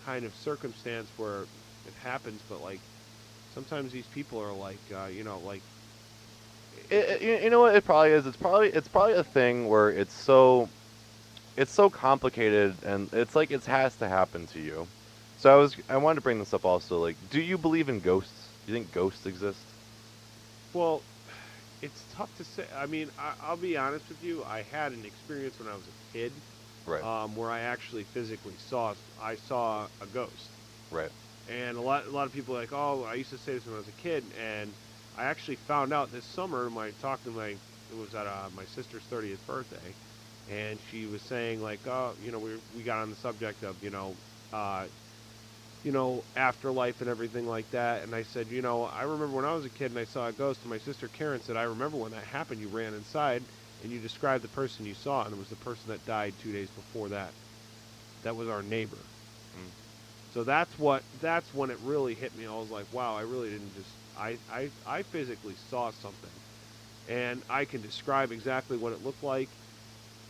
kind of circumstance where it happens, but like sometimes these people are like, like. You know what it probably is? It's probably a thing where it's so complicated and it's like it has to happen to you. So I wanted to bring this up also. Like, do you believe in ghosts? Do you think ghosts exist? Well, it's tough to say. I mean, I'll be honest with you. I had an experience when I was a kid, Right. Where I actually physically saw a ghost. Right. And a lot of people are like, oh, I used to say this when I was a kid, and I actually found out this summer. It was at my sister's 30th birthday, and she was saying like, oh, we got on the subject of uh, afterlife and everything like that. And I said, I remember when I was a kid and I saw a ghost. And my sister Karen said, I remember when that happened. You ran inside and you described the person you saw, and it was the person that died 2 days before that. That was our neighbor. Mm. So that's when it really hit me. I was like, wow, I really didn't just I physically saw something, and I can describe exactly what it looked like.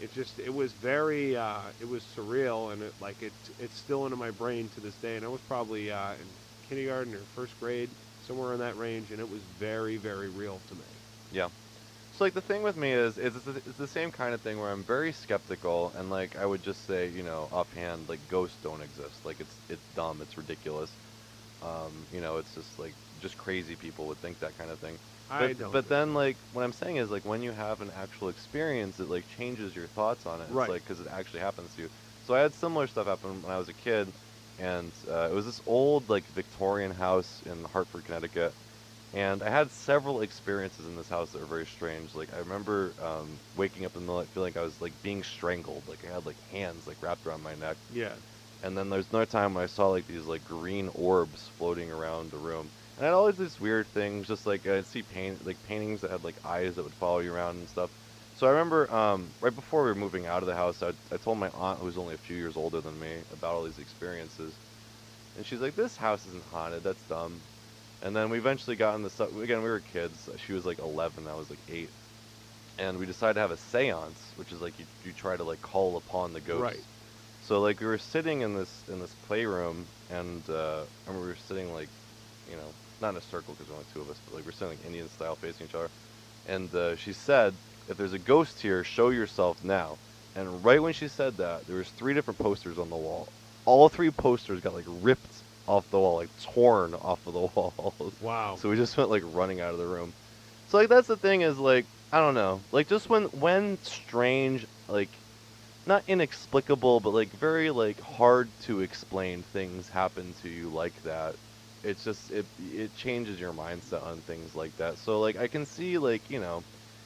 It was very it was surreal, and it's still into my brain to this day. And I was probably in kindergarten or first grade, somewhere in that range, and it was very, very real to me. Yeah. So like the thing with me is it's the same kind of thing where I'm very skeptical, and like I would just say, offhand, like ghosts don't exist. Like it's dumb, it's ridiculous. It's just like just crazy people would think that kind of thing. I don't. But then like what I'm saying is like when you have an actual experience, it like changes your thoughts on it. It's Right. like because it actually happens to you. So I had similar stuff happen when I was a kid, and it was this old like Victorian house in Hartford, Connecticut. And I had several experiences in this house that were very strange. Like I remember waking up in the night feeling like I was like being strangled. Like I had like hands like wrapped around my neck. Yeah. And then there's another time when I saw like these like green orbs floating around the room. And I had all these weird things, just like I'd see paintings that had like eyes that would follow you around and stuff. So I remember right before we were moving out of the house, I told my aunt, who was only a few years older than me, about all these experiences. And she's like, "This house isn't haunted. That's dumb." And then we eventually got in the again, we were kids. She was like 11, I was like 8. And we decided to have a seance, which is like you try to like call upon the ghosts. Right. So like we were sitting in this playroom, and I remember we were sitting like, not in a circle because there were only two of us, but like we're sitting like Indian style facing each other. And she said, "If there's a ghost here, show yourself now." And right when she said that, there was 3 different posters on the wall. All 3 posters got like ripped off the wall, like torn off of the walls. Wow. So we just went like running out of the room. So like that's the thing is like I don't know, like just when strange, like not inexplicable, but like very like hard to explain things happen to you like that. It's just it changes your mindset on things like that. So like I can see like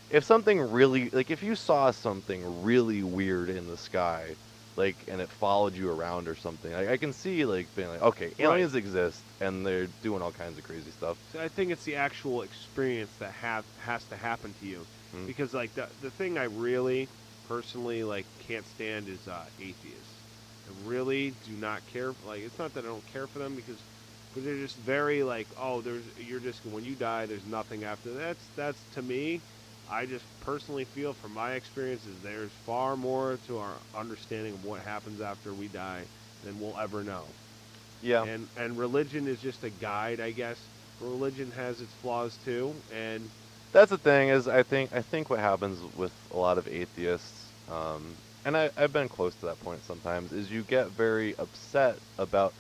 if something really like if you saw something really weird in the sky, like and it followed you around or something, I can see like being like okay, aliens exist and they're doing all kinds of crazy stuff. So I think it's the actual experience that has to happen to you, because like the thing I really personally like can't stand is atheists. I really do not care. Like it's not that I don't care for them but they're just very like, oh, you're just when you die, there's nothing after. That's to me. I just personally feel from my experiences, there's far more to our understanding of what happens after we die than we'll ever know. Yeah. And religion is just a guide, I guess. Religion has its flaws too, and That's the thing is I think what happens with a lot of atheists, and I've been close to that point sometimes, is you get upset about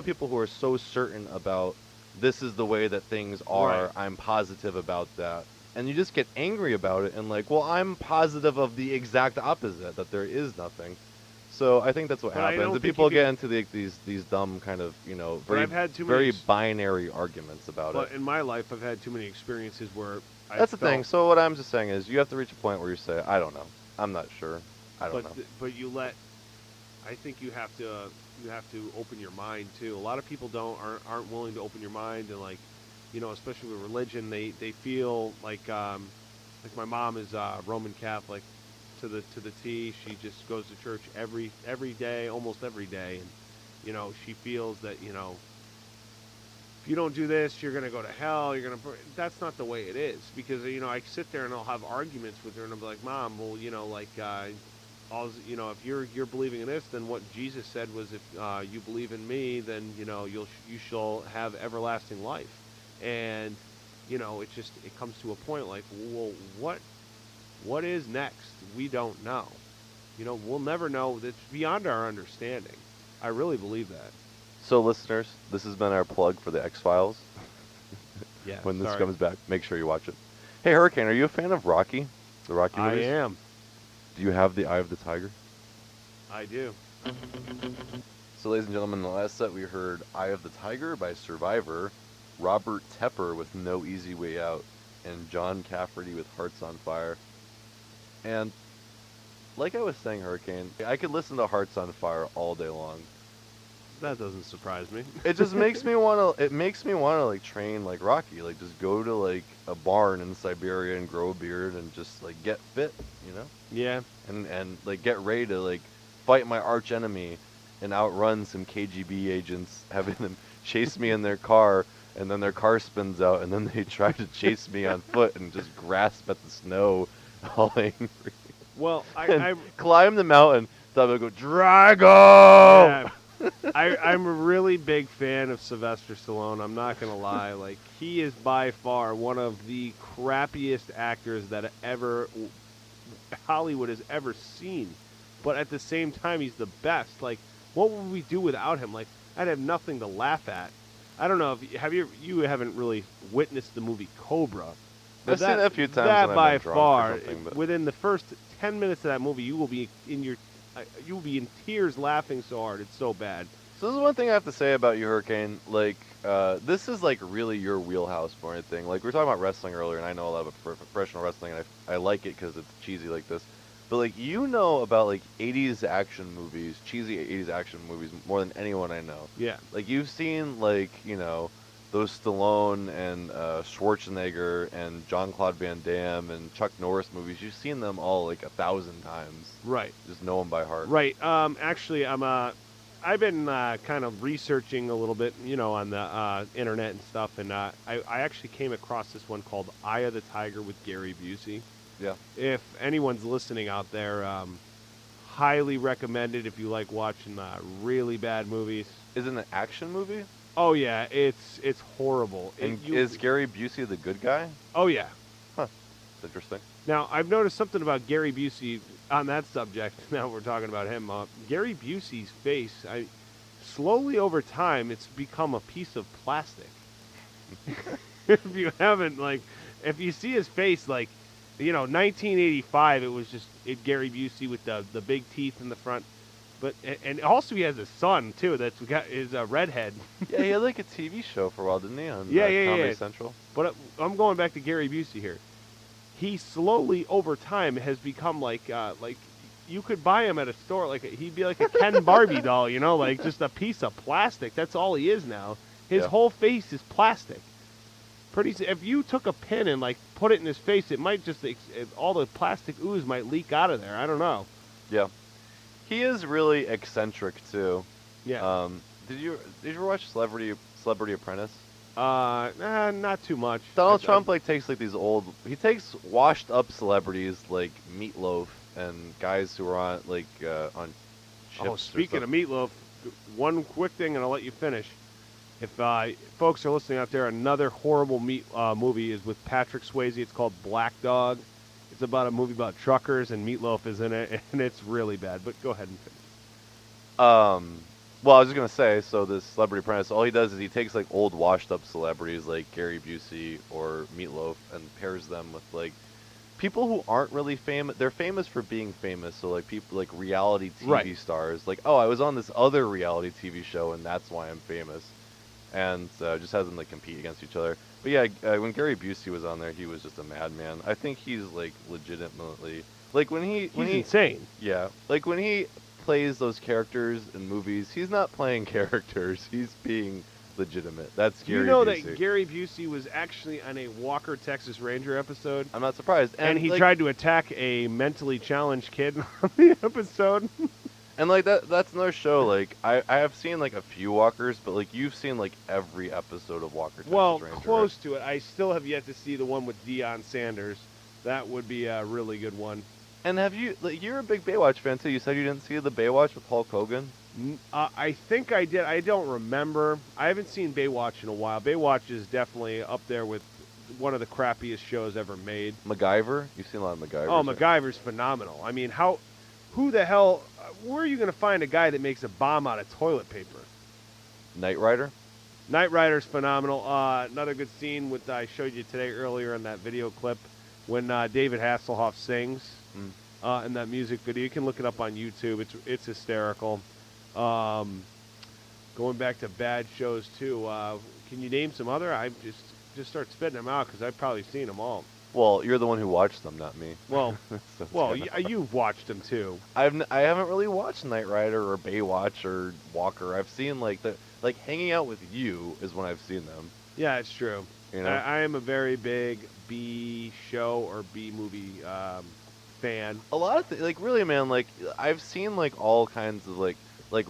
people who are so certain about this is the way that things are. Right. I'm positive about that. And you just get angry about it and like, well, I'm positive of the exact opposite, that there is nothing. So I think that's what But I happens. don't And think people you get into these dumb kind of, But I've had too many very binary arguments about it. But in my life, I've had too many experiences where That's the thing. So what I'm just saying is you have to reach a point where you say, I don't know. I'm not sure. I don't know. But I think you have to open your mind too. A lot of people aren't willing to open your mind, and like, especially with religion, they feel like my mom is Roman Catholic to the T. She just goes to church every day, almost every day, and she feels that if you don't do this, you're gonna go to hell. That's not the way it is, because I sit there and I'll have arguments with her, and I'll be like, Mom, well, if you're believing in this, then what Jesus said was, if you believe in me, then you shall have everlasting life. And it comes to a point like, well, what is next? We don't know. We'll never know. That's beyond our understanding. I really believe that. So listeners, this has been our plug for the X-Files. Yeah. When this comes back, make sure you watch it. Hey, Hurricane, are you a fan of Rocky? The Rocky movies? I am. Do you have the Eye of the Tiger? I do. So, ladies and gentlemen, in the last set we heard Eye of the Tiger by Survivor. Robert Tepper with No Easy Way Out, and John Cafferty with Hearts on Fire. And like I was saying, Hurricane, I could listen to Hearts on Fire all day long. That doesn't surprise me. It just makes me want to. It makes me want to like train like Rocky, like just go to like a barn in Siberia and grow a beard and just like get fit, you know? Yeah. And like get ready to like fight my arch enemy and outrun some KGB agents, having them chase me in their car, and then their car spins out, and then they try to chase me on foot and just grasp at the snow, all angry. Well, And I climb the mountain. So I go, Drago! yeah. I'm a really big fan of Sylvester Stallone. I'm not gonna lie. Like, he is by far one of the crappiest actors that Hollywood has ever seen. But at the same time, he's the best. Like, what would we do without him? Like, I'd have nothing to laugh at. I don't know if you haven't really witnessed the movie Cobra. But I've seen it a few times. That when by I've been drunk or far, something, but- within the first 10 minutes of that movie, you will be in tears laughing so hard. It's so bad. So this is one thing I have to say about you, Hurricane. Like, this is like really your wheelhouse for anything. Like, we were talking about wrestling earlier, and I know a lot about professional wrestling, and I like it because it's cheesy like this. But like, you know about like 80s action movies, cheesy 80s action movies more than anyone I know. Yeah. Like, you've seen like, you know, those Stallone and Schwarzenegger and Jean-Claude Van Damme and Chuck Norris movies. You've seen them all like 1,000 times. Right. Just know them by heart. Right. Actually, I've been kind of researching a little bit, you know, on the internet and stuff, and I actually came across this one called Eye of the Tiger with Gary Busey. Yeah. If anyone's listening out there, highly recommended if you like watching really bad movies. Is it an action movie? Oh yeah, it's horrible. And is Gary Busey the good guy? Oh yeah. Huh. That's interesting. Now, I've noticed something about Gary Busey on that subject. Now we're talking about him. Gary Busey's face, slowly over time, it's become a piece of plastic. If you haven't, like, if you see his face, like, you know, 1985, it was just Gary Busey with the big teeth in the front. But and also he has a son too. Is a redhead. Yeah, he had like a TV show for a while, didn't he? On Yeah. Central. But I'm going back to Gary Busey here. He slowly over time has become like you could buy him at a store. Like he'd be like a Ken Barbie doll, you know, like just a piece of plastic. That's all he is now. His whole face is plastic. If you took a pin and like put it in his face, it might just all the plastic ooze might leak out of there. I don't know. Yeah. He is really eccentric too. Yeah. Did you ever watch Celebrity Apprentice? Not too much. Donald Trump like takes like he takes washed up celebrities like Meatloaf and guys who are on like on ships. Oh, speaking of Meatloaf, one quick thing and I'll let you finish. If folks are listening out there, another horrible movie is with Patrick Swayze. It's called Black Dog. It's about a movie about truckers, and Meatloaf is in it, and it's really bad. But go ahead and finish. Well, I was just gonna say, so this Celebrity Apprentice, all he does is he takes like old washed-up celebrities like Gary Busey or Meatloaf and pairs them with like people who aren't really famous. They're famous for being famous, so like people like reality TV stars. Like, oh, I was on this other reality TV show, and that's why I'm famous. And just has them like compete against each other. But yeah, when Gary Busey was on there, he was just a madman. I think he's like legitimately like when he's insane. Yeah, like when he plays those characters in movies, he's not playing characters. He's being legitimate. That's Gary Busey. You know that Gary Busey was actually on a Walker, Texas Ranger episode? I'm not surprised. And he tried to attack a mentally challenged kid on the episode. And like that's another show. Like I have seen like a few Walkers, but like you've seen like every episode of Walker, Texas Ranger. Close to it. I still have yet to see the one with Deion Sanders. That would be a really good one. And have you? Like, you're a big Baywatch fan too. You said you didn't see the Baywatch with Hulk Hogan. I think I did. I don't remember. I haven't seen Baywatch in a while. Baywatch is definitely up there with one of the crappiest shows ever made. MacGyver. You've seen a lot of MacGyver. Oh, MacGyver's phenomenal. I mean, who the hell? Where are you going to find a guy that makes a bomb out of toilet paper? Knight Rider. Knight Rider's phenomenal. Another good scene with I showed you today earlier in that video clip when David Hasselhoff sings in that music video. You can look it up on YouTube. It's hysterical. going back to bad shows too. Can you name some other? I just start spitting them out because I've probably seen them all. Well, you're the one who watched them, not me. Well, So you've watched them too. I haven't really watched Knight Rider or Baywatch or Walker. I've seen like hanging out with you is when I've seen them. Yeah, it's true. You know? I am a very big B show or B movie fan. A lot of like really, man. Like I've seen like all kinds of like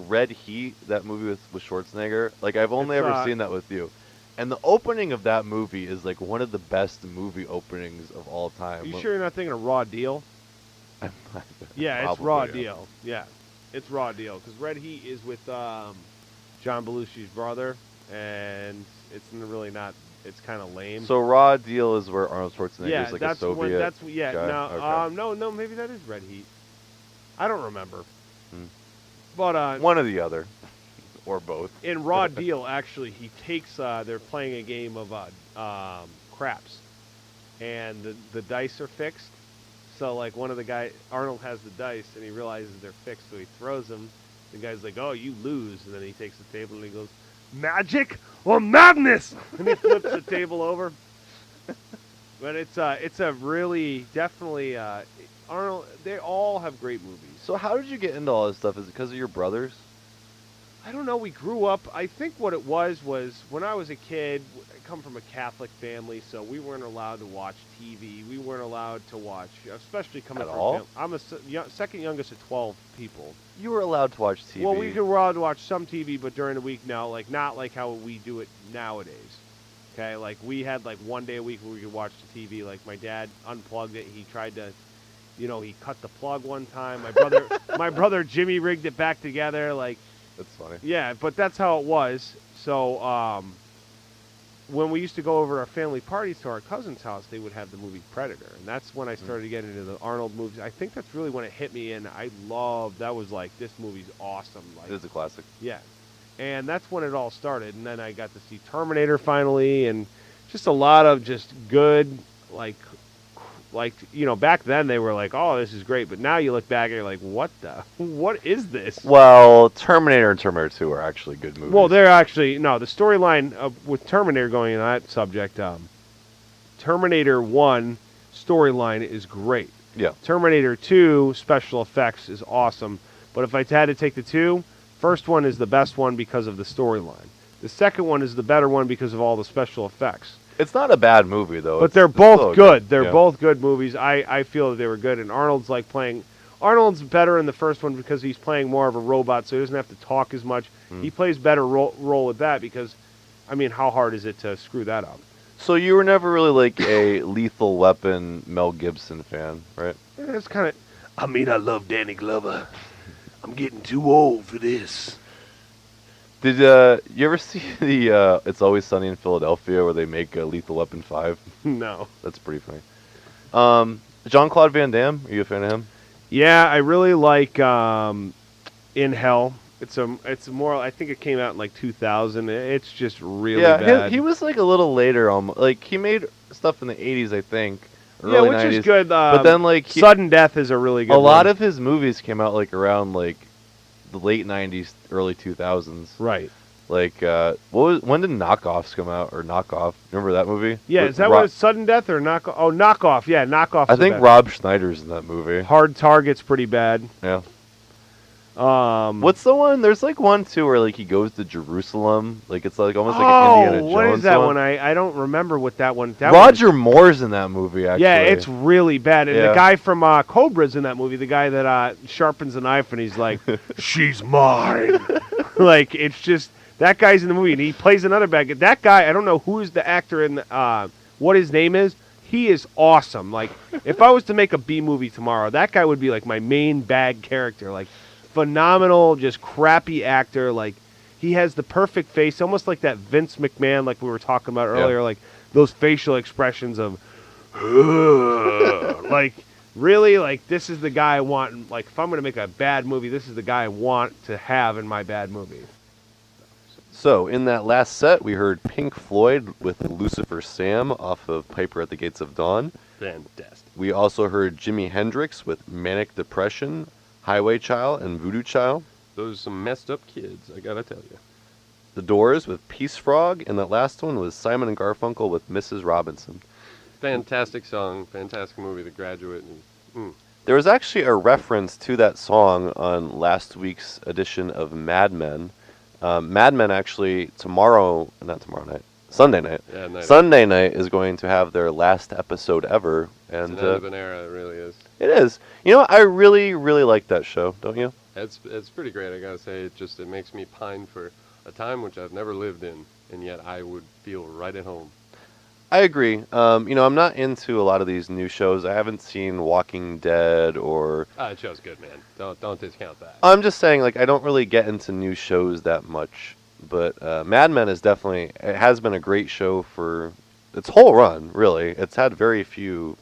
Red Heat, that movie with Schwarzenegger. Like I've only ever seen that with you. And the opening of that movie is like one of the best movie openings of all time. Are you sure you're not thinking of Raw Deal? Yeah, it's Raw Deal. Yeah, it's Raw Deal because Red Heat is with John Belushi's brother, and it's really not. It's kind of lame. So Raw Deal is where Arnold Schwarzenegger is like a Soviet guy? No, maybe that is Red Heat. I don't remember. But one or the other. Or both. In Raw Deal, actually, he takes. They're playing a game of craps, and the dice are fixed. So, like, one of the guys, Arnold has the dice, and he realizes they're fixed, so he throws them. The guy's like, "Oh, you lose," and then he takes the table and he goes, "Magic or madness?" And he flips the table over. But it's a really definitely Arnold. They all have great movies. So, how did you get into all this stuff? Is it because of your brothers? I don't know. We grew up. I think what it was when I was a kid. I come from a Catholic family, so we weren't allowed to watch TV. We weren't allowed to watch, especially coming at from. All? I'm a second youngest of 12 people. You were allowed to watch TV. Well, we were allowed to watch some TV, but during the week, no, like not like how we do it nowadays. Okay, like we had like one day a week where we could watch the TV. Like my dad unplugged it. He tried to. He cut the plug one time. My brother Jimmy rigged it back together. Like. That's funny. Yeah, but that's how it was. So when we used to go over to our family parties to our cousin's house, they would have the movie Predator. And that's when I started to get into the Arnold movies. I think that's really when it hit me, and I loved, that was like, this movie's awesome. Like, it is a classic. Yeah. And that's when it all started. And then I got to see Terminator finally, and just a lot of just good, like back then they were like, oh, this is great. But now you look back and you're like, what is this? Well, Terminator and Terminator 2 are actually good movies. Well, they're actually, no, the storyline with Terminator going in that subject, Terminator 1 storyline is great. Yeah. Terminator 2 special effects is awesome. But if I had to take the two, first one is the best one because of the storyline. The second one is the better one because of all the special effects. It's not a bad movie, though. But they're both good. They're both good movies. I feel that they were good. And Arnold's better in the first one because he's playing more of a robot, so he doesn't have to talk as much. He plays better role with that because, I mean, how hard is it to screw that up? So you were never really like a Lethal Weapon Mel Gibson fan, right? Yeah, it's kind of... I mean, I love Danny Glover. I'm getting too old for this. Did you ever see the It's Always Sunny in Philadelphia where they make Lethal Weapon 5? No. That's pretty funny. Jean-Claude Van Damme, are you a fan of him? Yeah, I really like In Hell. It's more, I think it came out in like 2000. It's just really bad. He was like a little later. Like he made stuff in the 80s, I think. Early which 90s. Is good. But then like Sudden Death is a really good one. A lot of his movies came out like around like the late 90s, early 2000s. Right. Like, when did Knockoffs come out, or Knockoff? Remember that movie? Yeah, is that what it's Sudden Death or Knockoff? Oh, Knockoff, yeah, Knockoff. I think Rob Schneider's in that movie. Hard Target's pretty bad. Yeah. What's the one? There's like one, too, where like he goes to Jerusalem. Like, it's like almost like an Indiana Jones what is that one? I don't remember what that one... Roger Moore's in that movie, actually. Yeah, it's really bad. And the guy from Cobra's in that movie, the guy that sharpens a knife and he's like, she's mine. Like, it's just... That guy's in the movie, and he plays another bad guy. That guy, I don't know who is the actor in what his name is. He is awesome. Like, if I was to make a B movie tomorrow, that guy would be like my main bad character. Like, phenomenal, just crappy actor. Like, he has the perfect face, almost like that Vince McMahon, like we were talking about earlier. Like those facial expressions of, like, really, like this is the guy I want. Like, if I'm going to make a bad movie, this is the guy I want to have in my bad movie. So, in that last set, we heard Pink Floyd with Lucifer Sam off of Piper at the Gates of Dawn. Fantastic. We also heard Jimi Hendrix with Manic Depression, Highway Child, and Voodoo Child. Those are some messed up kids, I gotta tell you. The Doors with Peace Frog, and that last one was Simon and Garfunkel with Mrs. Robinson. Fantastic song, fantastic movie, The Graduate. There was actually a reference to that song on last week's edition of Mad Men. Mad Men actually not tomorrow night, Sunday night. Yeah, Sunday night is going to have their last episode ever. And it's an end of an era, it really is. It is. You know, I really, really like that show, don't you? It's pretty great, I gotta say. It makes me pine for a time which I've never lived in, and yet I would feel right at home. I agree. I'm not into a lot of these new shows. I haven't seen Walking Dead or... That show's good, man. Don't discount that. I'm just saying, I don't really get into new shows that much. But Mad Men it has been a great show for its whole run, really. It's had very few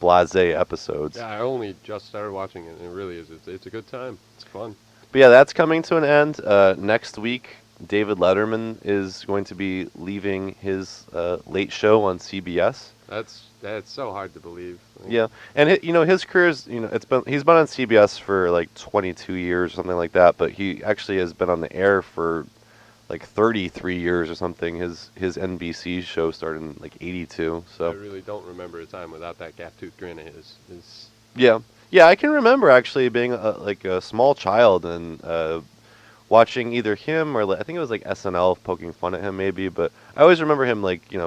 blasé episodes. Yeah, I only just started watching it, and it really is. It's a good time. It's fun. But yeah, that's coming to an end. Next week, David Letterman is going to be leaving his late show on CBS. That's so hard to believe. Yeah, and his career's he's been on CBS for like 22 years or something like that, but he actually has been on the air for like 33 years or something. His NBC show started in like 82. So I really don't remember a time without that gap-toothed grin of his. Yeah, I can remember actually being a small child and watching either him or I think it was like SNL poking fun at him maybe, but I always remember him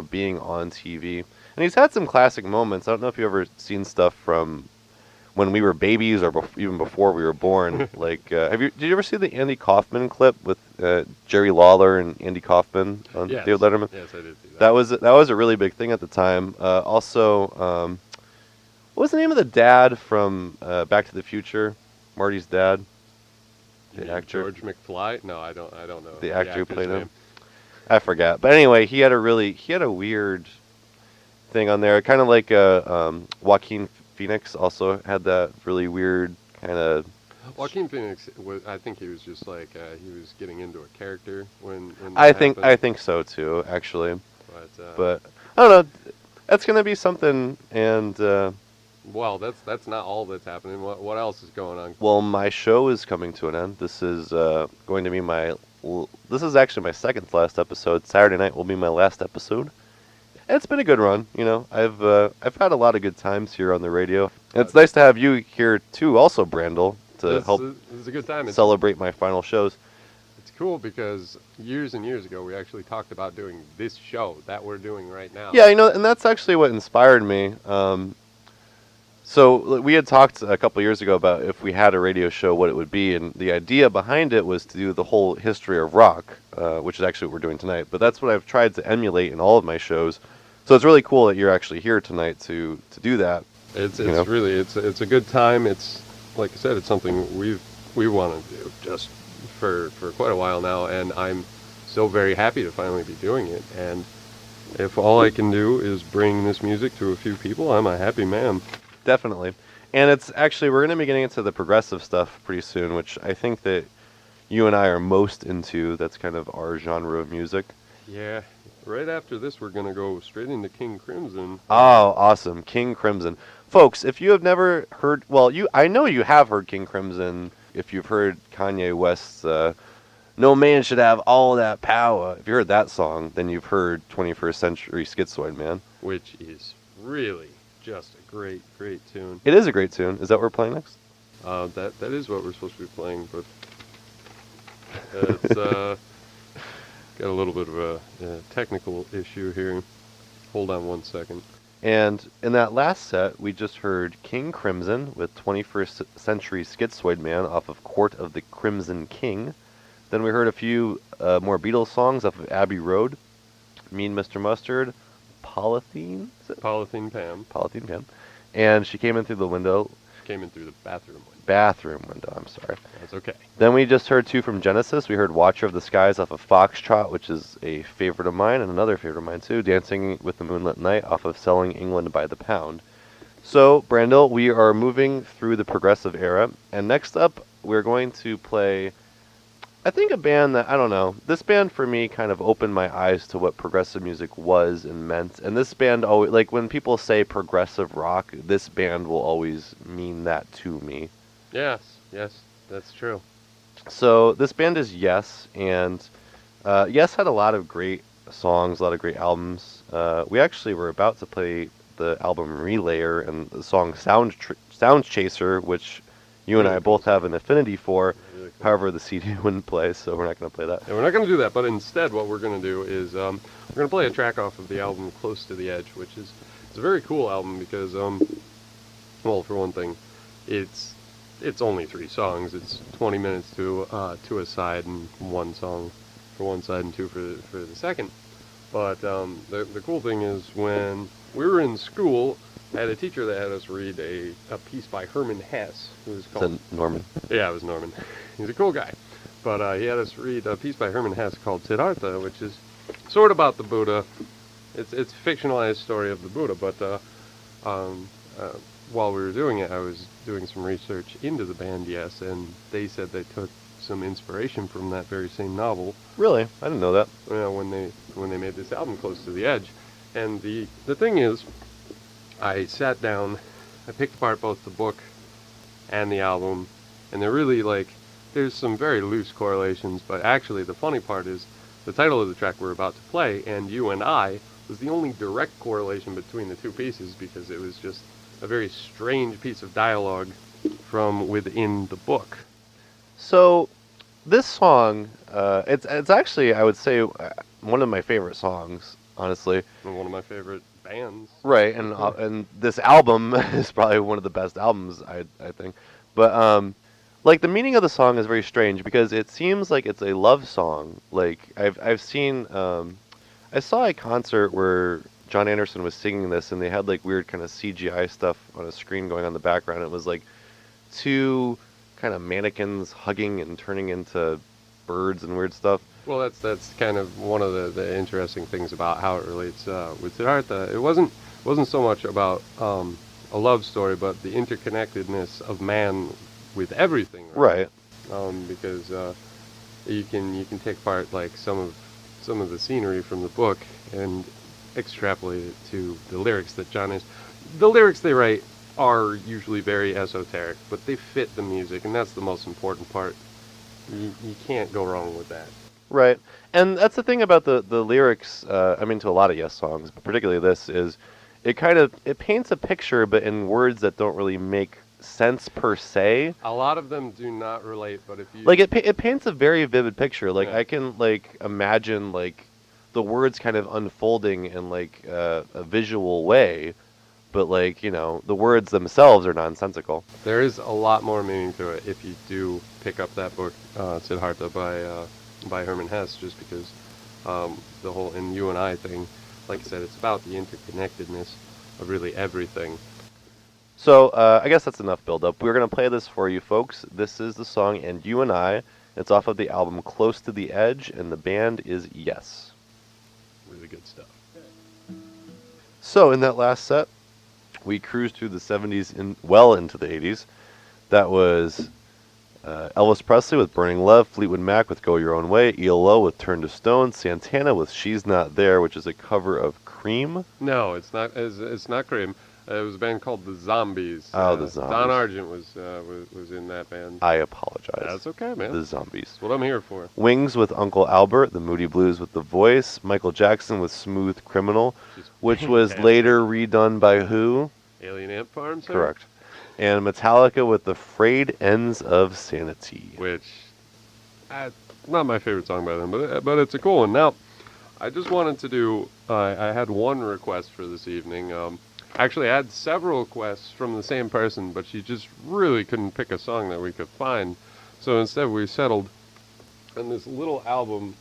being on TV. And he's had some classic moments. I don't know if you've ever seen stuff from when we were babies or even before we were born. Did you ever see the Andy Kaufman clip with Jerry Lawler and Andy Kaufman on David Letterman? Yes, I did see that. That was a really big thing at the time. Also, what was the name of the dad from Back to the Future? Marty's dad, the actor. George McFly? No, I don't know. The actor who played name. him. I forgot. But anyway, he had a weird thing on there, kind of like Joaquin Phoenix also had that really weird kind of. Joaquin Phoenix I think he was just he was getting into a character when I happened. think so too, actually. But I don't know. That's gonna be something, and well, that's not all that's happening. What else is going on? Well, my show is coming to an end. This is going to be this is actually my second to last episode. Saturday night will be my last episode. It's been a good run, I've had a lot of good times here on the radio. And it's nice to have you here too, also Brandel, to help this is a good time. celebrate my final shows. It's cool because years and years ago we actually talked about doing this show that we're doing right now. Yeah, and that's actually what inspired me. So we had talked a couple years ago about if we had a radio show, what it would be, and the idea behind it was to do the whole history of rock, which is actually what we're doing tonight. But that's what I've tried to emulate in all of my shows. So it's really cool that you're actually here tonight to do that. It's really it's a good time. It's like I said, it's something we want to do just for quite a while now, and I'm so very happy to finally be doing it. And if all I can do is bring this music to a few people, I'm a happy man. Definitely. And it's actually, we're going to be getting into the progressive stuff pretty soon, which I think that you and I are most into. That's kind of our genre of music. Yeah. Right after this, we're going to go straight into King Crimson. Oh, awesome. King Crimson. Folks, if you have never heard, I know you have heard King Crimson if you've heard Kanye West's No Man Should Have All That Power. If you heard that song, then you've heard 21st Century Schizoid Man. Which is really just a great tune. It is a great tune. Is that what we're playing next? That is what we're supposed to be playing, but it's got a little bit of a technical issue here. Hold on one second. And in that last set, we just heard King Crimson with 21st Century Schizoid Man off of Court of the Crimson King. Then we heard a few more Beatles songs off of Abbey Road, Mean Mr. Mustard, Polythene? Polythene Pam. Polythene Pam. And she came in through the window. Came in through the bathroom window. I'm sorry. That's okay. Then we just heard two from Genesis. We heard Watcher of the Skies off of Foxtrot, which is a favorite of mine, and another favorite of mine too, Dancing with the Moonlit Night off of Selling England by the Pound. So, Brandel, we are moving through the progressive era, and next up we're going to play, I think, a band that, I don't know, this band for me kind of opened my eyes to what progressive music was and meant. And this band always, when people say progressive rock, this band will always mean that to me. Yes, that's true. So this band is Yes, and Yes had a lot of great songs, a lot of great albums. We actually were about to play the album Relayer and the song Sound Chaser, which you and Really I cool both have an affinity for. Really cool. However, the CD wouldn't play, so we're not going to play that. And we're not going to do that, but instead what we're going to do is we're going to play a track off of the album Close to the Edge, which is it's a very cool album because, well, for one thing, it's only 3 songs. It's 20 minutes to a side and 1 song for one side and 2 for the second. But the cool thing is when we were in school, I had a teacher that had us read a piece by Herman Hesse, who was called... Is that Norman? Yeah, it was Norman. He's a cool guy. But he had us read a piece by Herman Hesse called Siddhartha, which is sort of about the Buddha. It's a fictionalized story of the Buddha, but while we were doing it, I was doing some research into the band Yes, and they said they took some inspiration from that very same novel. Really? I didn't know that. When they made this album Close to the Edge. And the thing is, I sat down, I picked apart both the book and the album, and they're really like, there's some very loose correlations, but actually the funny part is the title of the track we're about to play, and You and I, was the only direct correlation between the 2 pieces because it was just a very strange piece of dialogue from within the book. So, this song, it's actually, I would say, one of my favorite songs, honestly. And one of my favorite bands. Right, and this album is probably one of the best albums, I think. But like the meaning of the song is very strange because it seems like it's a love song. Like I've seen, I saw a concert where John Anderson was singing this, and they had like weird kind of CGI stuff on a screen going on in the background. It was like 2 kind of mannequins hugging and turning into birds and weird stuff. Well, that's kind of one of the interesting things about how it relates with Siddhartha. It wasn't so much about a love story, but the interconnectedness of man with everything. Right. Because you can take apart like some of the scenery from the book and extrapolate it to the lyrics that John is. The lyrics they write are usually very esoteric, but they fit the music, and that's the most important part. You can't go wrong with that. Right. And that's the thing about the lyrics, I mean, to a lot of Yes songs, but particularly this, is it paints a picture, but in words that don't really make sense per se. A lot of them do not relate, but if you... Like, it paints a very vivid picture. Like, Yeah. I can, like, imagine, like, the words kind of unfolding in, like, a visual way, but, like, you know, the words themselves are nonsensical. There is a lot more meaning to it if you do pick up that book, Siddhartha by Herman Hesse, just because the whole "and you and I" thing, like I said, it's about the interconnectedness of really everything. So, I guess that's enough build-up. We're going to play this for you folks. This is the song "And You and I." It's off of the album Close to the Edge, and the band is Yes. Really good stuff. So, in that last set, we cruised through the 70s and well into the 80s. That was Elvis Presley with Burning Love, Fleetwood Mac with Go Your Own Way, ELO with Turn to Stone, Santana with She's Not There, which is a cover of Cream. No, it's not. It's not Cream. It was a band called the Zombies. Oh, the Zombies. Don Argent was in that band. I apologize. That's okay, man. The Zombies. That's what I'm here for. Wings with Uncle Albert, the Moody Blues with The Voice, Michael Jackson with Smooth Criminal, Just which was fantastic. later redone by who? Alien Ant Farm, sir? Correct. And Metallica with The Frayed Ends of Sanity. Which, not my favorite song by them, but it's a cool one. Now, I just wanted to do. I had one request for this evening. Actually, I had several requests from the same person, but she just really couldn't pick a song that we could find. So instead, we settled on this little album,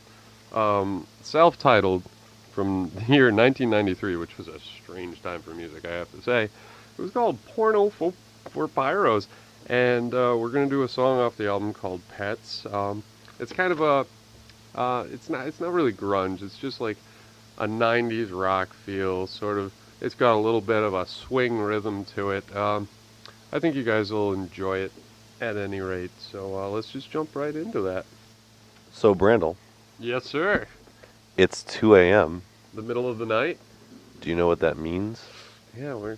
self-titled, from the year 1993, which was a strange time for music, I have to say. It was called Porno for Pyros, and we're going to do a song off the album called Pets. It's kind of a, it's not really grunge, it's just like a 90s rock feel, sort of. It's got a little bit of a swing rhythm to it. I think you guys will enjoy it at any rate, so let's just jump right into that. So, Brandel, Yes, sir. it's 2 a.m. The middle of the night? Do you know what that means? Yeah, we're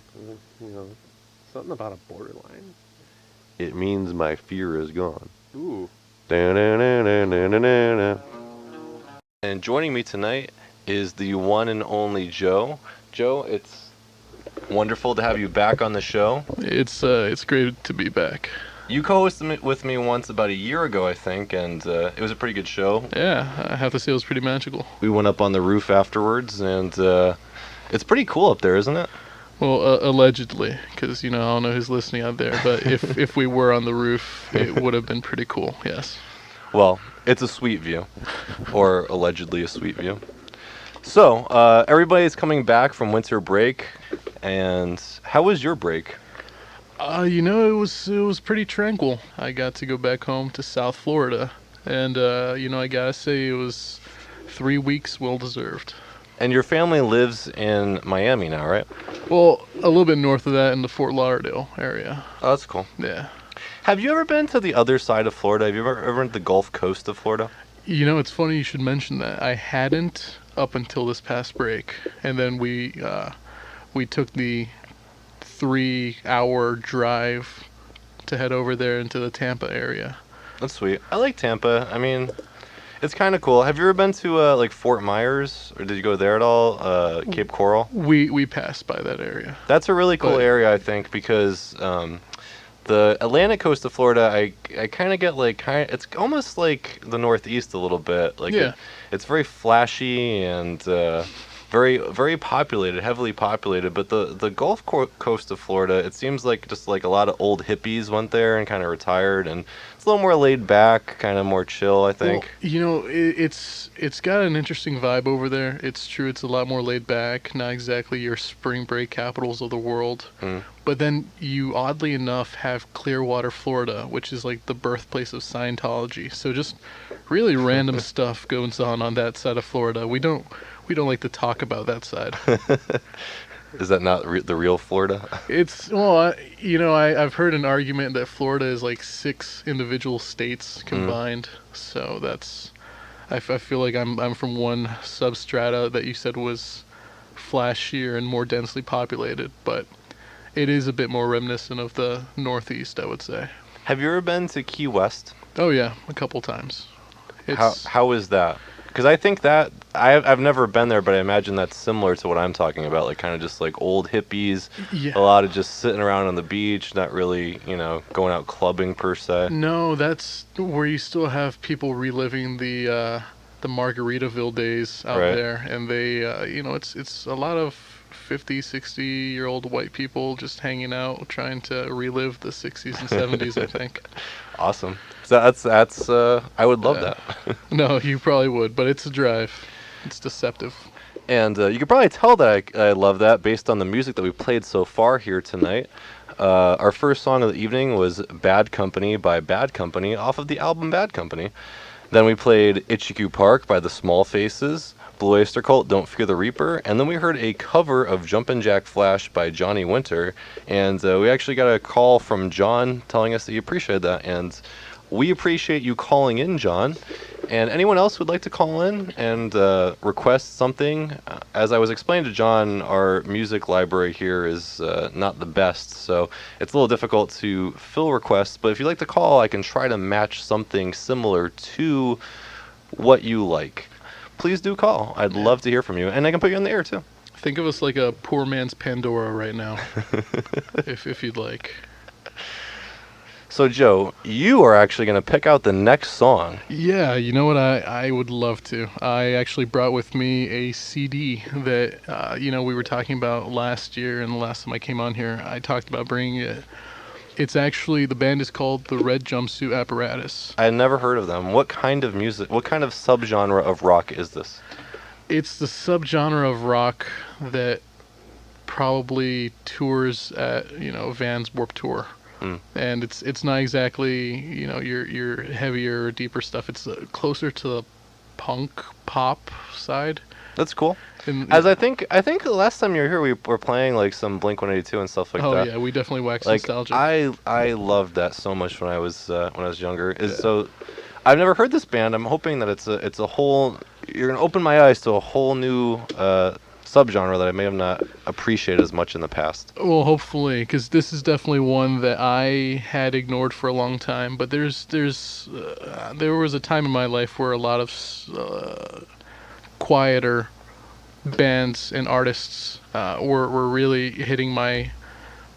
something about a borderline. It means my fear is gone. Ooh. Da-na-na-na-na-na-na. and joining me tonight is the one and only Joe. Joe, it's wonderful to have you back on the show. It's great to be back. You co-hosted with me once about a year ago, I think, and it was a pretty good show. Yeah, I have to say it was pretty magical. We went up on the roof afterwards, and it's pretty cool up there, isn't it? Well, allegedly, because I don't know who's listening out there, but if we were on the roof, it would have been pretty cool. Yes. Well, it's a sweet view, or allegedly a sweet view. So, everybody's coming back from winter break, and how was your break? It was pretty tranquil. I got to go back home to South Florida, and I gotta say it was 3 weeks well deserved. And your family lives in Miami now, right? Well, a little bit north of that in the Fort Lauderdale area. Oh, that's cool. Yeah. Have you ever been to the other side of Florida? Have you ever been to the Gulf Coast of Florida? It's funny you should mention that. I hadn't up until this past break, and then we took the 3-hour drive to head over there into the Tampa area. That's sweet. I like Tampa. I mean, it's kind of cool. Have you ever been to like Fort Myers, or did you go there at all? Cape Coral? We passed by that area. That's a really cool area, I think, because the Atlantic coast of Florida, I kind of get like it's almost like the Northeast a little bit. Like yeah. It's very flashy and very very populated, heavily populated. But the Gulf Coast of Florida, it seems like just like a lot of old hippies went there and kind of retired, and it's a little more laid back, kind of more chill, I think. Well, it's got an interesting vibe over there. It's true, it's a lot more laid back, not exactly your spring break capitals of the world. But then you, oddly enough, have Clearwater, Florida, which is like the birthplace of Scientology. So just really random stuff goes on that side of Florida. We don't like to talk about that side. Is that not the real Florida? It's, well, I've heard an argument that Florida is like 6 individual states combined. So that's, I feel like I'm from one substrata that you said was flashier and more densely populated, but it is a bit more reminiscent of the Northeast, I would say. Have you ever been to Key West? Oh yeah, a couple times. How is that? Because I think that I've never been there, but I imagine that's similar to what I'm talking about, like kind of just like old hippies, a lot of just sitting around on the beach, not really, going out clubbing per se. No, that's where you still have people reliving the Margaritaville days out there, and they, it's a lot of 50, 60-year-old white people just hanging out, trying to relive the 60s and 70s, I think. Awesome. So that's I would love that. No, you probably would, but it's a drive. It's deceptive. And you could probably tell that I love that based on the music that we played so far here tonight. Our first song of the evening was Bad Company by Bad Company off of the album Bad Company. Then we played Itchy Park by the Small Faces, Blue Oyster Cult, Don't Fear the Reaper, and then we heard a cover of Jumpin' Jack Flash by Johnny Winter, and we actually got a call from John telling us that he appreciated that, and we appreciate you calling in, John. And anyone else would like to call in and request something? As I was explaining to John, our music library here is not the best, so it's a little difficult to fill requests. But if you'd like to call, I can try to match something similar to what you like. Please do call. I'd love to hear from you, and I can put you on the air too. Think of us like a poor man's Pandora right now, if you'd like. So, Joe, you are actually going to pick out the next song. Yeah, you know what? I would love to. I actually brought with me a CD that, we were talking about last year, and the last time I came on here, I talked about bringing it. It's actually, the band is called the Red Jumpsuit Apparatus. I had never heard of them. What kind of music, what kind of subgenre of rock is this? It's the subgenre of rock that probably tours at, Vans Warped Tour. And it's not exactly, your heavier, deeper stuff. It's closer to the punk pop side. That's cool. As I think the last time you were here, we were playing like some Blink-182 and stuff like that. Oh yeah, we definitely waxed nostalgia. I loved that so much when I was younger. So I've never heard this band. I'm hoping that it's a whole. You're gonna open my eyes to a whole new subgenre that I may have not appreciated as much in the past. Well, hopefully, because this is definitely one that I had ignored for a long time. But there was a time in my life where a lot of quieter bands and artists were really hitting my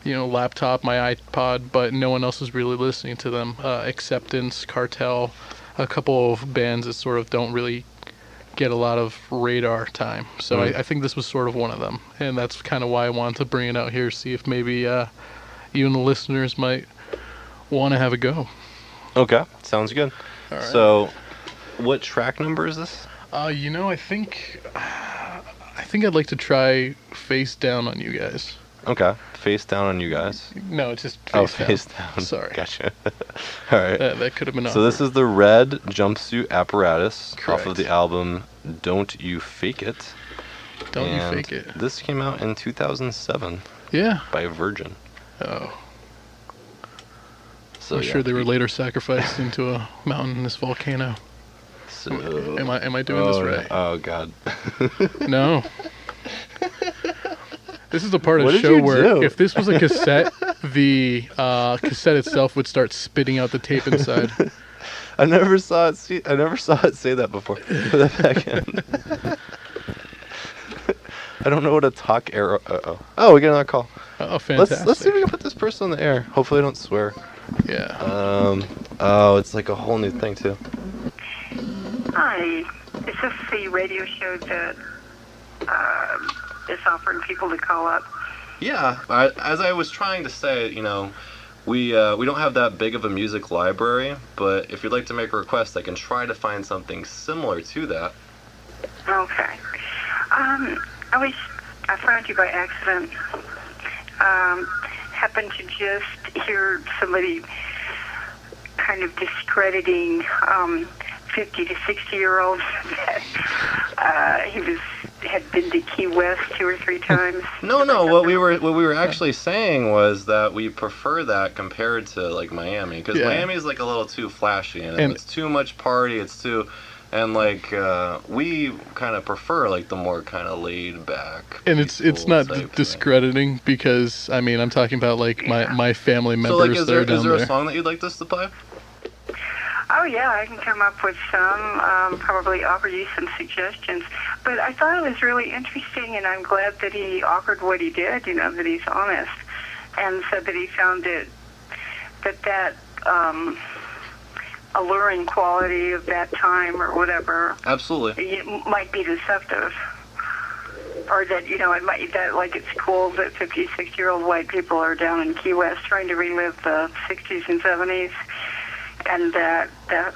laptop, my iPod, but no one else was really listening to them. Acceptance, Cartel, a couple of bands that sort of don't really get a lot of radar time. So I think this was sort of one of them, and that's kind of why I wanted to bring it out here, see if maybe even the listeners might want to have a go. Okay, sounds good. All right. So, what track number is this? I think I'd like to try Face Down on You Guys. Okay, Face Down on You Guys. No, it's just Face Down. Sorry. Gotcha. All right. That could have been So this is the Red Jumpsuit Apparatus Correct. off of the album Don't You Fake It. Don't And You Fake It. This came out in 2007 Yeah. by Virgin. Oh. So I'm sure they were later sacrificed into a mountainous volcano. So, Am I doing this right? Oh God. No. This is the part of What the did show you where do? if this was a cassette, the cassette itself would start spitting out the tape inside. I never saw it say that before. Put that back in. I don't know what a talk arrow. Oh, we get another call. Oh, fantastic. Let's see if we can put this person on the air. Hopefully, I don't swear. Yeah. Oh, it's like a whole new thing too. Hi, is this the radio show that is offering people to call up? Yeah, as I was trying to say, we don't have that big of a music library, but if you'd like to make a request, I can try to find something similar to that. Okay. I found you by accident. Happened to just hear somebody kind of discrediting 50 to 60-year-olds that had been to Key West 2 or 3 times. No. What we were actually saying was that we prefer that compared to like Miami, because Miami is like a little too flashy and it's too much party. It's too, and like we kind of prefer like the more kind of laid back. And it's not discrediting because I'm talking about like my family members. So like, is there there. a song that you'd like us to play? Oh, yeah, I can come up with some, probably offer you some suggestions. But I thought it was really interesting, and I'm glad that he offered what he did, that he's honest, and said that he found that alluring quality of that time or whatever. Absolutely. It might be deceptive. Or that, it's cool that 50, 60-year-old white people are down in Key West trying to relive the 60s and 70s. And that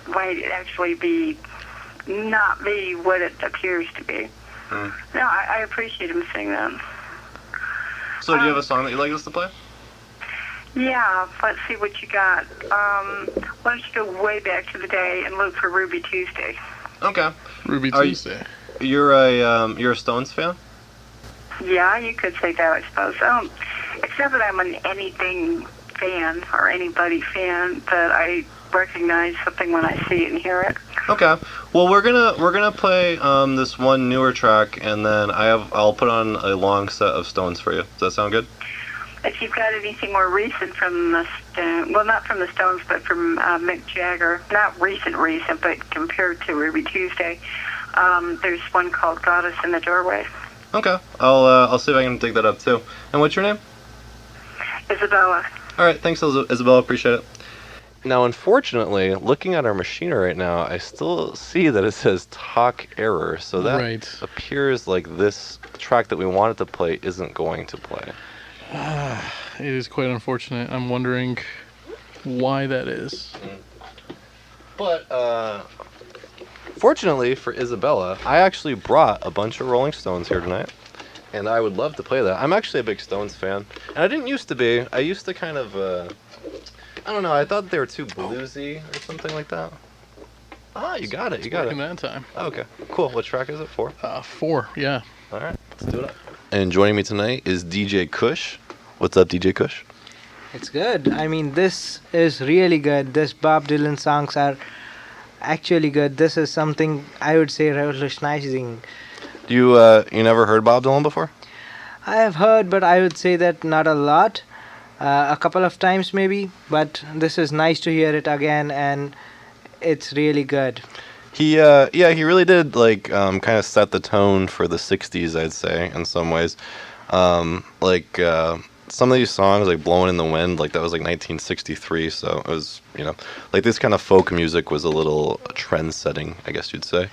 might actually not be what it appears to be. No, I appreciate him saying that. So do you have a song that you'd like us to play? Yeah, let's see what you got. Why don't you go way back to the day and look for Ruby Tuesday? Okay. Ruby Tuesday. You're a Stones fan? Yeah, you could say that, I suppose. It's not that I'm an anything fan or anybody fan, but I recognize something when I see it and hear it. Okay. Well, we're gonna play this one newer track, and then I'll put on a long set of Stones for you. Does that sound good? If you've got anything more recent from the not from the Stones, but from Mick Jagger, not recent, but compared to Ruby Tuesday, there's one called "Goddess in the Doorway." Okay. I'll see if I can dig that up too. And what's your name? Isabella. All right. Thanks, Isabella. Appreciate it. Now, unfortunately, looking at our machine right now, I still see that it says talk error. So that appears like this track that we wanted to play isn't going to play. It is quite unfortunate. I'm wondering why that is. But, fortunately for Isabella, I actually brought a bunch of Rolling Stones here tonight. And I would love to play that. I'm actually a big Stones fan. And I didn't used to be. I used to kind of, I don't know, I thought they were too bluesy or something like that. Ah, you got it, In that time. Okay, cool. What track is it for? 4, yeah. All right, let's do it up. And joining me tonight is DJ Kush. What's up, DJ Kush? It's good. This is really good. This Bob Dylan songs are actually good. This is something I would say revolutionizing. You never heard Bob Dylan before? I have heard, but I would say that not a lot. A couple of times maybe, but this is nice to hear it again, and it's really good. He really did kind of set the tone for the '60s, I'd say, in some ways. Some of these songs, like "Blowing in the Wind," like that was like 1963, so it was, like this kind of folk music was a little trend-setting, I guess you'd say.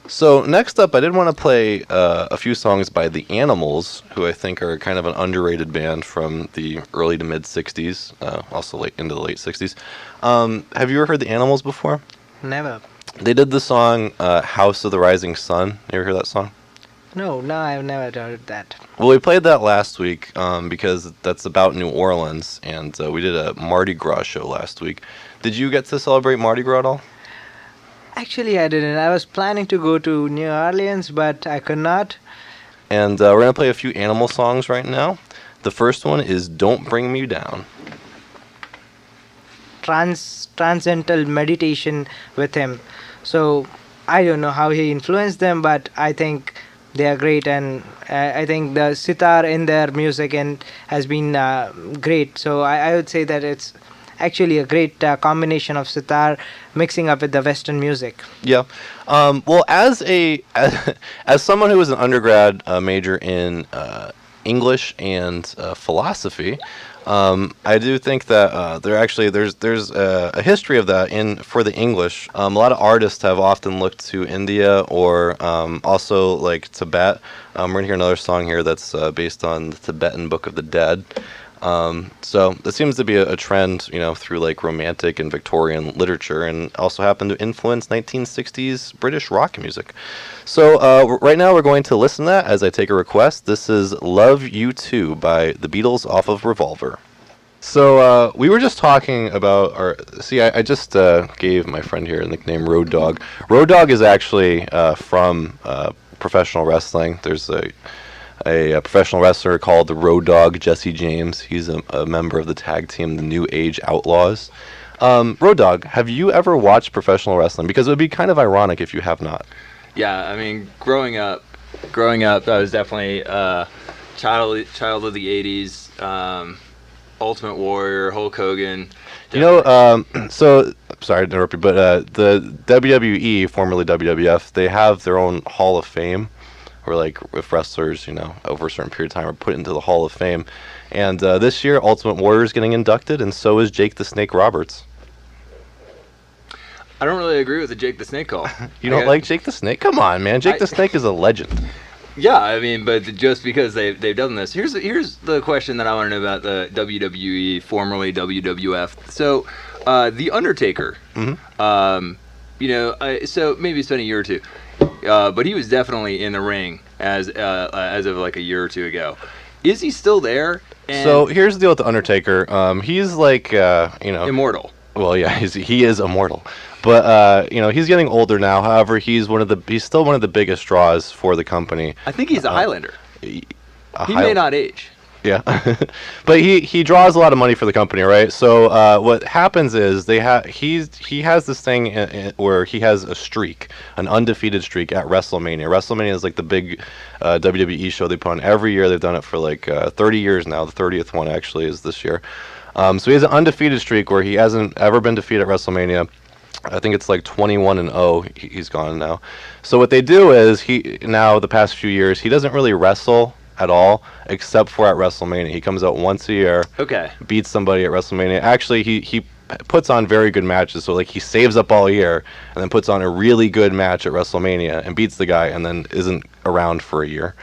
So next up, I did want to play a few songs by The Animals, who I think are kind of an underrated band from the early to mid '60s, also late into the late '60s. Have you ever heard The Animals before? Never. They did the song "House of the Rising Sun." You ever hear that song? No, I've never heard that. Well, we played that last week because that's about New Orleans, and we did a Mardi Gras show last week. Did you get to celebrate Mardi Gras at all? Actually, I didn't. I was planning to go to New Orleans, but I could not. And we're going to play a few Animal songs right now. The first one is "Don't Bring Me Down." Transcendental meditation with him. So I don't know how he influenced them, but I think they are great, and I think the sitar in their music and has been great. So I would say that it's actually a great combination of sitar mixing up with the Western music. Yeah. Well, as someone who was an undergrad major in English and philosophy, I do think that there's a history of that for the English. A lot of artists have often looked to India or also like Tibet. We're gonna hear another song here that's based on the Tibetan Book of the Dead. So this seems to be a trend, through like Romantic and Victorian literature, and also happened to influence 1960s British rock music. So right now we're going to listen to that as I take a request. This is "Love You Too" by the Beatles off of Revolver. So we were just talking about I just gave my friend here a nickname Road Dogg. Road Dogg is actually from professional wrestling. There's a professional wrestler called the Road Dogg, Jesse James. He's a member of the tag team, the New Age Outlaws. Road Dogg, have you ever watched professional wrestling? Because it would be kind of ironic if you have not. Yeah, I mean, growing up, I was definitely child of the '80s. Ultimate Warrior, Hulk Hogan. So sorry to interrupt you, but the WWE, formerly WWF, they have their own Hall of Fame, where like if wrestlers, over a certain period of time are put into the Hall of Fame. And this year, Ultimate Warrior is getting inducted, and so is Jake the Snake Roberts. I don't really agree with the Jake the Snake call. You don't like Jake the Snake? Come on, man. Jake the Snake is a legend. Yeah, I mean, but just because they've done this. Here's the question that I want to know about the WWE, formerly WWF. So, The Undertaker, so maybe it's been a year or two, but he was definitely in the ring as of like a year or two ago. Is he still there? So here's the deal with The Undertaker. He's like, immortal. Well, yeah, he is immortal. But he's getting older now. However, he's still one of the biggest draws for the company. I think he's a Highlander. He may not age. Yeah, but he draws a lot of money for the company, right? So what happens is he has this thing where he has a streak, an undefeated streak at WrestleMania. WrestleMania is like the big WWE show they put on every year. They've done it for like 30 years now. The 30th one actually is this year. So he has an undefeated streak where he hasn't ever been defeated at WrestleMania. I think it's like 21-0. He's gone now. So what they do is the past few years, he doesn't really wrestle at all, except for at WrestleMania. He comes out once a year, beats somebody at WrestleMania. Actually, he puts on very good matches. So like he saves up all year and then puts on a really good match at WrestleMania and beats the guy, and then isn't around for a year.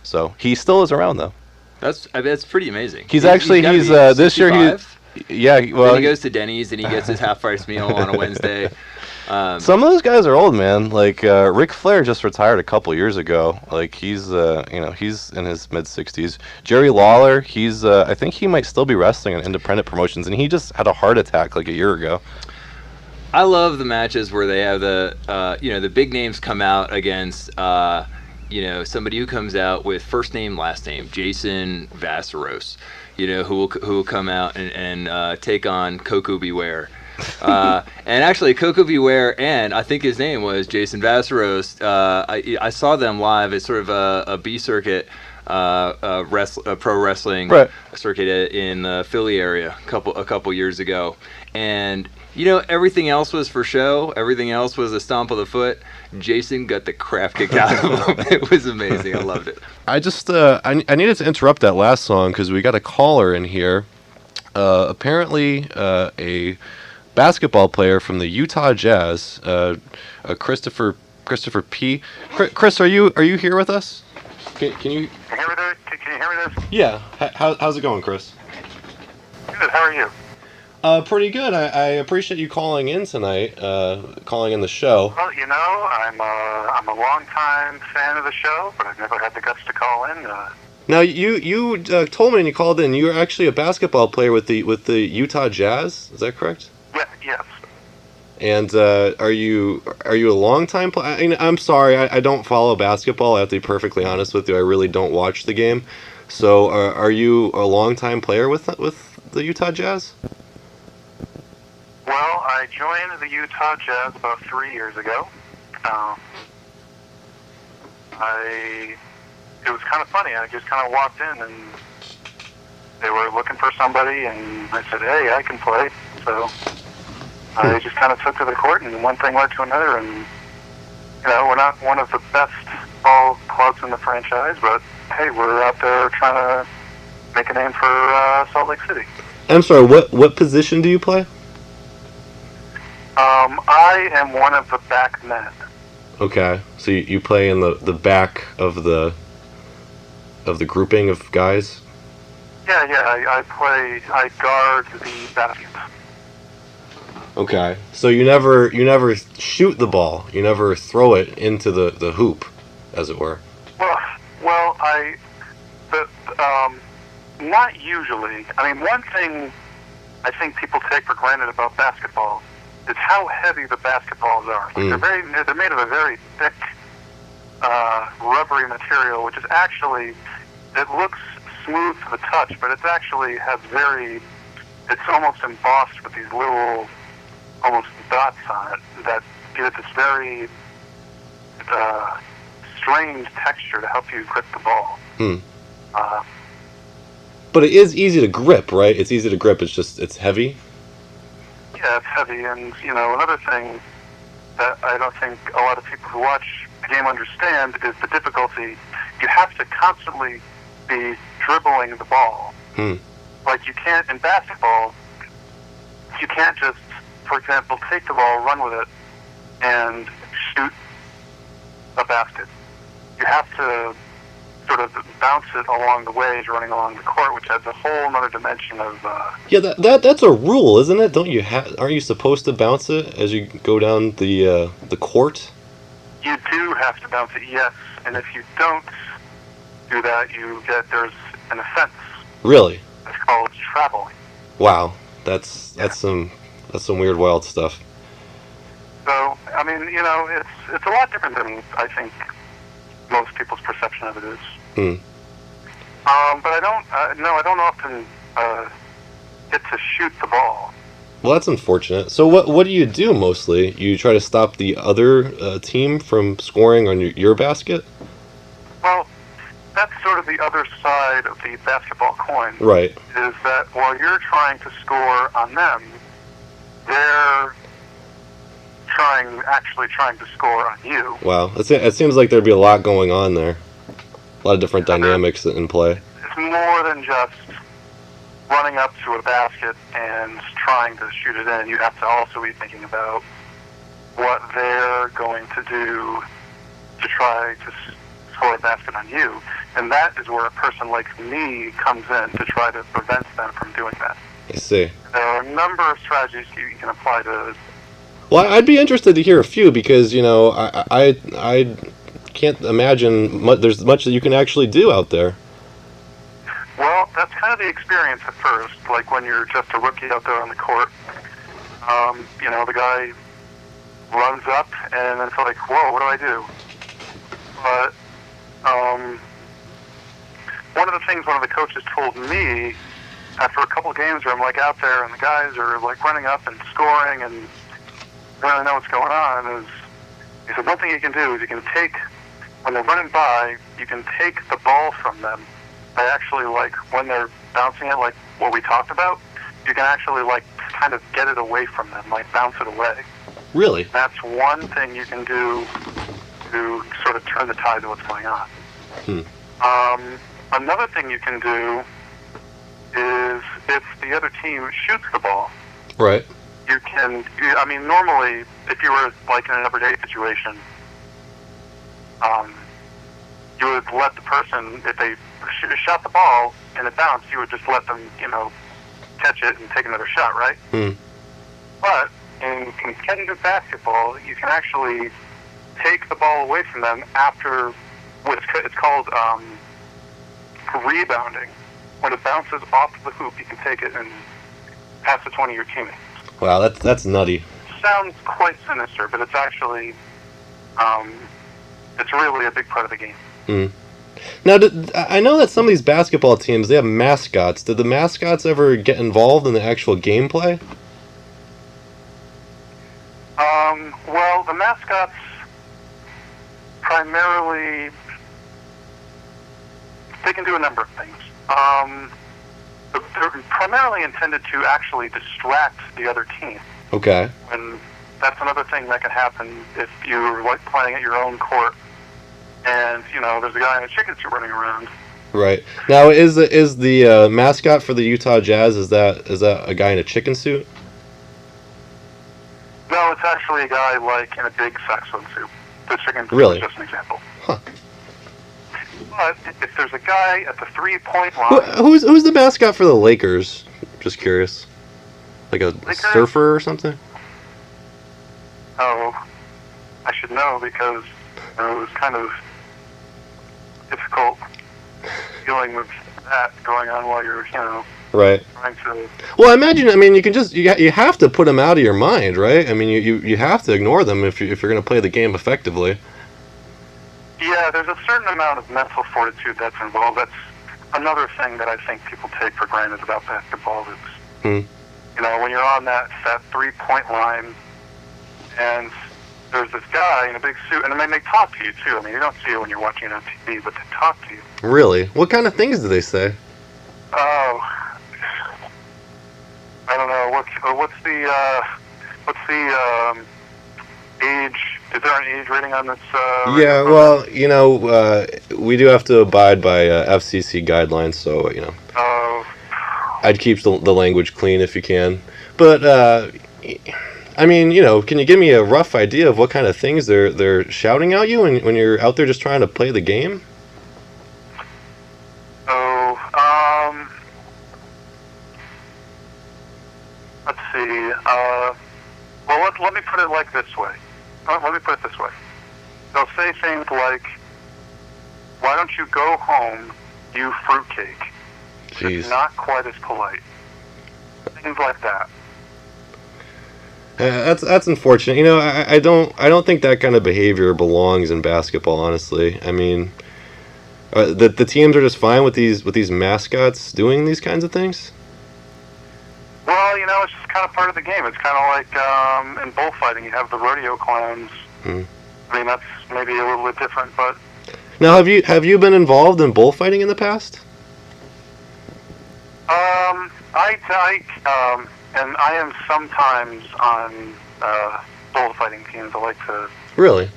So he still is around though. That's pretty amazing. He's this year Yeah, well, then he goes to Denny's and he gets his half-price meal on a Wednesday. Some of those guys are old, man. Like Ric Flair just retired a couple years ago. Like he's in his mid-60s. Jerry Lawler, I think he might still be wrestling in independent promotions, and he just had a heart attack like a year ago. I love the matches where they have the big names come out against somebody who comes out with first name, last name, Jason Vassaros. Who will come out and take on Coco Beware. And actually, Coco Beware, and I think his name was Jason Vassaros. I saw them live at sort of a B circuit pro wrestling Right. circuit in the Philly area a couple years ago, and everything else was for show. Everything else was a stomp of the foot. Jason got the crap kicked out of him. It was amazing. I loved it. I just I needed to interrupt that last song because we got a caller in here. Apparently, a basketball player from the Utah Jazz, Christopher P. Chris, are you here with us? Can you Can you hear me there? Can you hear me there? Yeah. How's it going, Chris? Good. How are you? Pretty good. I appreciate you calling in tonight, calling in the show. Well, I'm a long-time fan of the show, but I've never had the guts to call in. Now, you told me when you called in you were actually a basketball player with the Utah Jazz. Is that correct? Yeah. Yes. And are you a long-time player? I'm sorry, I don't follow basketball. I have to be perfectly honest with you. I really don't watch the game. So, are you a long-time player with the Utah Jazz? Well, I joined the Utah Jazz about 3 years ago. It was kind of funny. I just kind of walked in and they were looking for somebody, and I said, "Hey, I can play." So I just kind of took to the court, and one thing led to another. And we're not one of the best ball clubs in the franchise, but hey, we're out there trying to make a name for Salt Lake City. I'm sorry. What position do you play? I am one of the back men. Okay, so you play in the back of the grouping of guys? Yeah, I guard the basket. Okay, so you never shoot the ball, you never throw it into the hoop, as it were. Well, not usually. I mean, one thing I think people take for granted about basketball is how heavy the basketballs are. Like they're made of a very thick, rubbery material, which is actually, it looks smooth to the touch, but it's actually it's almost embossed with these little, almost dots on it that give it this very strange texture to help you grip the ball. But it is easy to grip, right? It's easy to grip, it's heavy? Yeah, it's heavy, and another thing that I don't think a lot of people who watch the game understand is the difficulty. You have to constantly be dribbling the ball. Like, you can't, in basketball, you can't just, for example, take the ball, run with it, and shoot a basket. You have to sort of bounce it along the way as you're running along the court, which adds a whole other dimension of... Yeah, that's a rule, isn't it? Aren't you supposed to bounce it as you go down the court? You do have to bounce it, yes. And if you don't do that, there's an offense. Really? It's called traveling. Wow, that's some weird, wild stuff. So, I mean, it's a lot different than I think most people's perception of it is. But I don't often get to shoot the ball. Well, that's unfortunate. So what do you do mostly? You try to stop the other team from scoring on your basket? Well, that's sort of the other side of the basketball coin. Right. Is that while you're trying to score on them, they're actually trying to score on you. Wow. It seems like there'd be a lot going on there. A lot of different dynamics in play. It's more than just running up to a basket and trying to shoot it in. You have to also be thinking about what they're going to do to try to score a basket on you. And that is where a person like me comes in to try to prevent them from doing that. I see. There are a number of strategies you can apply to... Well, I'd be interested to hear a few because, I can't imagine there's much that you can actually do out there. Well, that's kind of the experience at first, like when you're just a rookie out there on the court. The guy runs up and it's like, whoa, what do I do? But one of the things one of the coaches told me after a couple of games where I'm like out there and the guys are like running up and scoring and I don't really know what's going on, is he said one thing you can do is you can take when they're running by, you can take the ball from them by actually, like, when they're bouncing it, like what we talked about, you can actually, like, kind of get it away from them, like bounce it away. Really? That's one thing you can do to sort of turn the tide to what's going on. Another thing you can do is if the other team shoots the ball, Right. you can, I mean, normally, if you were, like, in an everyday situation, you would let the person, if they shot the ball and it bounced, you would just let them, you know, catch it and take another shot, right? But in competitive basketball, you can actually take the ball away from them after it's called rebounding. When it bounces off the hoop, you can take it and pass it to one of your teammates. Wow, that's nutty. Sounds quite sinister, but it's actually it's really a big part of the game. Now, I know that some of these basketball teams, they have mascots. Did the mascots ever get involved in the actual gameplay? Well, the mascots primarily, they can do a number of things. They're primarily intended to actually distract the other team. Okay. And that's another thing that can happen if you're, like, playing at your own court and, you know, there's a guy in a chicken suit running around. Right. Now, is the mascot for the Utah Jazz, is that a guy in a chicken suit? No, it's actually a guy, like, in a big saxophone suit. The chicken suit Really? is just an example. Huh. But if there's a guy at the 3-point line... Who's the mascot for the Lakers? Just curious. Like a surfer or something? Oh, I should know because it was kind of difficult dealing with that going on while you're, you know... Right. Trying to... Well, I mean, you can just you have to put them out of your mind, right? I mean, you have to ignore them if you're going to play the game effectively. Yeah, there's a certain amount of mental fortitude that's involved. That's another thing that I think people take for granted about basketball. Is you know, when you're on that 3-point line, and there's this guy in a big suit, and I mean, they talk to you too. I mean, you don't see it when you're watching it on TV, but they talk to you. Really? What kind of things do they say? Oh, I don't know. What's the age? Is there an age rating on this? Yeah, well, you know, we do have to abide by FCC guidelines, so, you know, I'd keep the language clean if you can. But, I mean, you know, can you give me a rough idea of what kind of things they're shouting at you when you're out there just trying to play the game? Let's see. Well, let me put it like this way. Let me put it this way. They'll say things like, "Why don't you go home, you fruitcake?" Jeez. It's not quite as polite. Things like that. That's unfortunate. You know, I don't think that kind of behavior belongs in basketball. Honestly, I mean, the teams are just fine with these mascots doing these kinds of things. Well, you know, it's just kind of part of the game. It's kind of like in bullfighting, you have the rodeo clowns. I mean, that's maybe a little bit different, but... Now, have you been involved in bullfighting in the past? And I am sometimes on bullfighting teams. I like to... Really?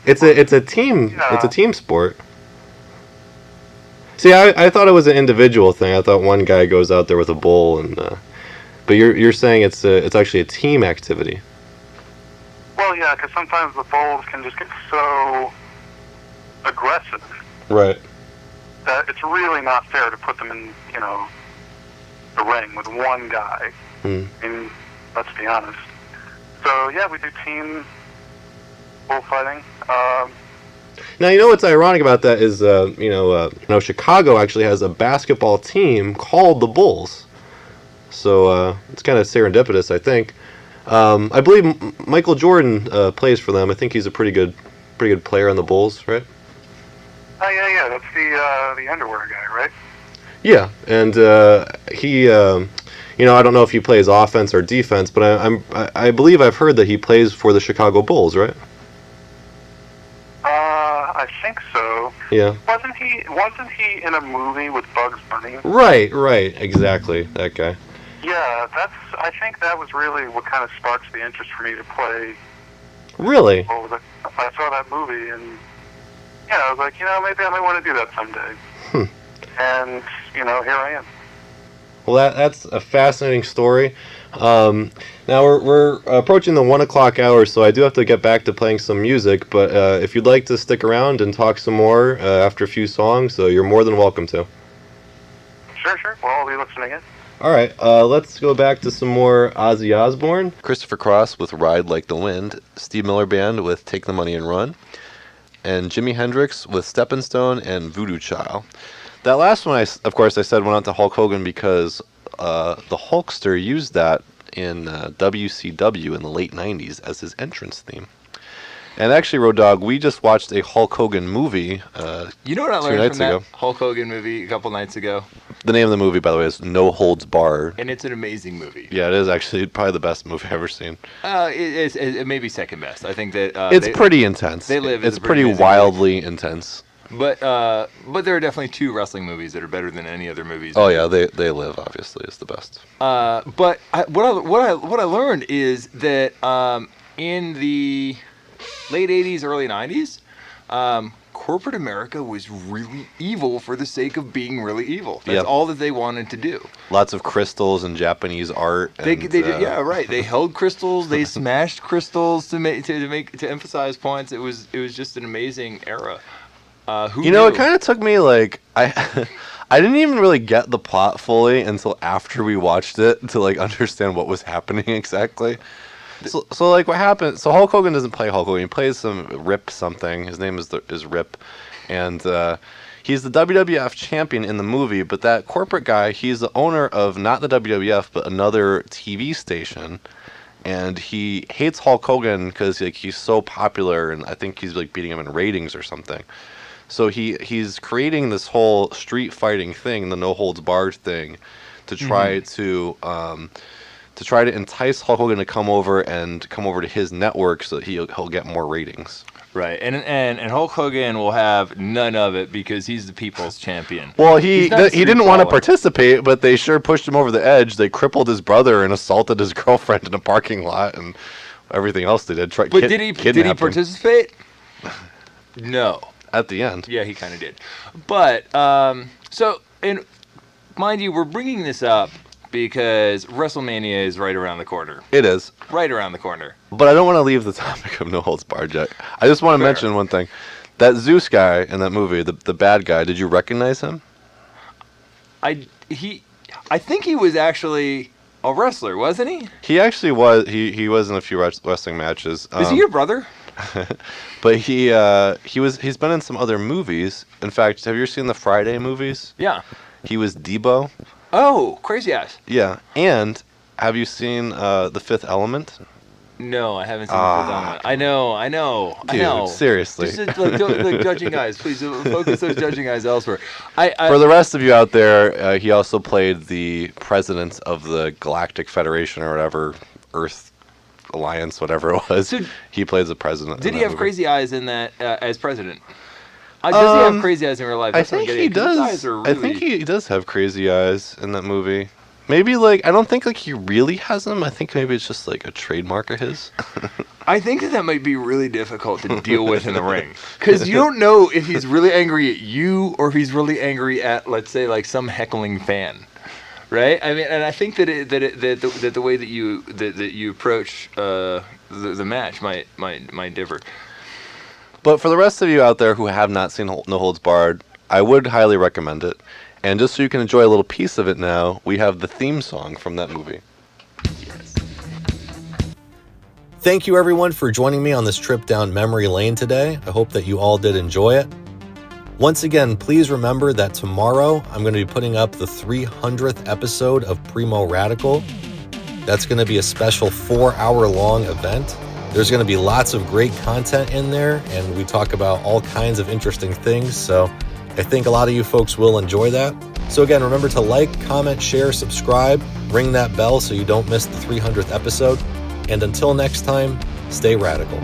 It's a team. Yeah. It's a team sport. See, I thought it was an individual thing. I thought one guy goes out there with a bull and... But you're saying it's actually a team activity. Well, yeah, because sometimes the bulls can just get so aggressive. Right. That it's really not fair to put them in, you know, the ring with one guy. I mean, let's be honest. So yeah, we do team bullfighting. Now, you know what's ironic about that is, you know, Chicago actually has a basketball team called the Bulls. So it's kind of serendipitous, I think. I believe Michael Jordan plays for them. I think he's a pretty good player on the Bulls, right? Oh yeah, that's the underwear guy, right? Yeah, and he, you know, I don't know if he plays offense or defense, but I believe I've heard that he plays for the Chicago Bulls, right? I think so. Yeah. Wasn't he in a movie with Bugs Bunny? Right, exactly, that guy. Yeah, I think that was really what kind of sparked the interest for me to play. Really? I saw that movie, and I was like, maybe I might want to do that someday. And here I am. Well, that's a fascinating story. Now we're approaching the 1 o'clock hour, so I do have to get back to playing some music. But if you'd like to stick around and talk some more after a few songs, you're more than welcome to. Sure. Well, I'll be listening in. All right, let's go back to some more Ozzy Osbourne. Christopher Cross with Ride Like the Wind. Steve Miller Band with Take the Money and Run. And Jimi Hendrix with Steppin' Stone and Voodoo Child. That last one, of course, I said went out to Hulk Hogan because the Hulkster used that in WCW in the late 90s as his entrance theme. And actually, Road Dogg, we just watched a Hulk Hogan movie You know what I 2 learned nights from that ago. Hulk Hogan movie a couple nights ago? The name of the movie, by the way, is No Holds Barred. And it's an amazing movie. Yeah, it is actually probably the best movie I've ever seen. It may be second best. I think that It's pretty intense. They live. It's pretty wildly intense. But there are definitely 2 wrestling movies that are better than any other movies. Oh yeah, they live what is the best. But what I learned is that in the late 80s, early 90s, corporate America was really evil for the sake of being really evil. That's all that they wanted to do. Lots of crystals and Japanese art. They right. They held crystals. They smashed crystals to emphasize points. It was just an amazing era. It kind of took me I didn't even really get the plot fully until after we watched it to understand what was happening exactly. So what happened? So Hulk Hogan doesn't play Hulk Hogan. He plays some Rip something. His name is Rip, and he's the WWF champion in the movie. But that corporate guy, he's the owner of not the WWF but another TV station, and he hates Hulk Hogan because he's so popular, and I think he's beating him in ratings or something. So he's creating this whole street fighting thing, the no holds barred thing, to try to entice Hulk Hogan to come over to his network so that he'll get more ratings. Right, and Hulk Hogan will have none of it because he's the people's champion. Well, he didn't want to participate, but they sure pushed him over the edge. They crippled his brother and assaulted his girlfriend in a parking lot and everything else they did. Did he participate? No. At the end. Yeah, he kind of did. But, and mind you, we're bringing this up because WrestleMania is right around the corner. It is. Right around the corner. But I don't want to leave the topic of No Holds Barred yet. I just want to mention one thing. That Zeus guy in that movie, the bad guy, did you recognize him? I think he was actually a wrestler, wasn't he? He actually was. He was in a few wrestling matches. Is he your brother? But he's been in some other movies. In fact, have you ever seen the Friday movies? Yeah. He was Debo. Oh, Crazy Ass. Yeah. And have you seen The Fifth Element? No, I haven't seen The Fifth Element. I know. Dude, seriously. Just look, judging eyes. Please focus those judging eyes elsewhere. For the rest of you out there, he also played the president of the Galactic Federation or whatever, Earth Alliance, whatever it was. So he plays the president. Did he have crazy eyes in that as president? Does he have crazy eyes in real life? I think he does. I think he does have crazy eyes in that movie. Maybe I don't think he really has them. I think maybe it's just a trademark of his. I think that might be really difficult to deal with in the ring because you don't know if he's really angry at you or if he's really angry at, let's say, some heckling fan. Right, I mean, and I think that the way that you approach the match might differ. But for the rest of you out there who have not seen No Holds Barred, I would highly recommend it. And just so you can enjoy a little piece of it now, we have the theme song from that movie. Yes. Thank you everyone for joining me on this trip down memory lane today. I hope that you all did enjoy it. Once again, please remember that tomorrow I'm going to be putting up the 300th episode of Primo Radical. That's going to be a special 4-hour-long event. There's going to be lots of great content in there, and we talk about all kinds of interesting things, so I think a lot of you folks will enjoy that. So again, remember to like, comment, share, subscribe, ring that bell so you don't miss the 300th episode, and until next time, stay radical.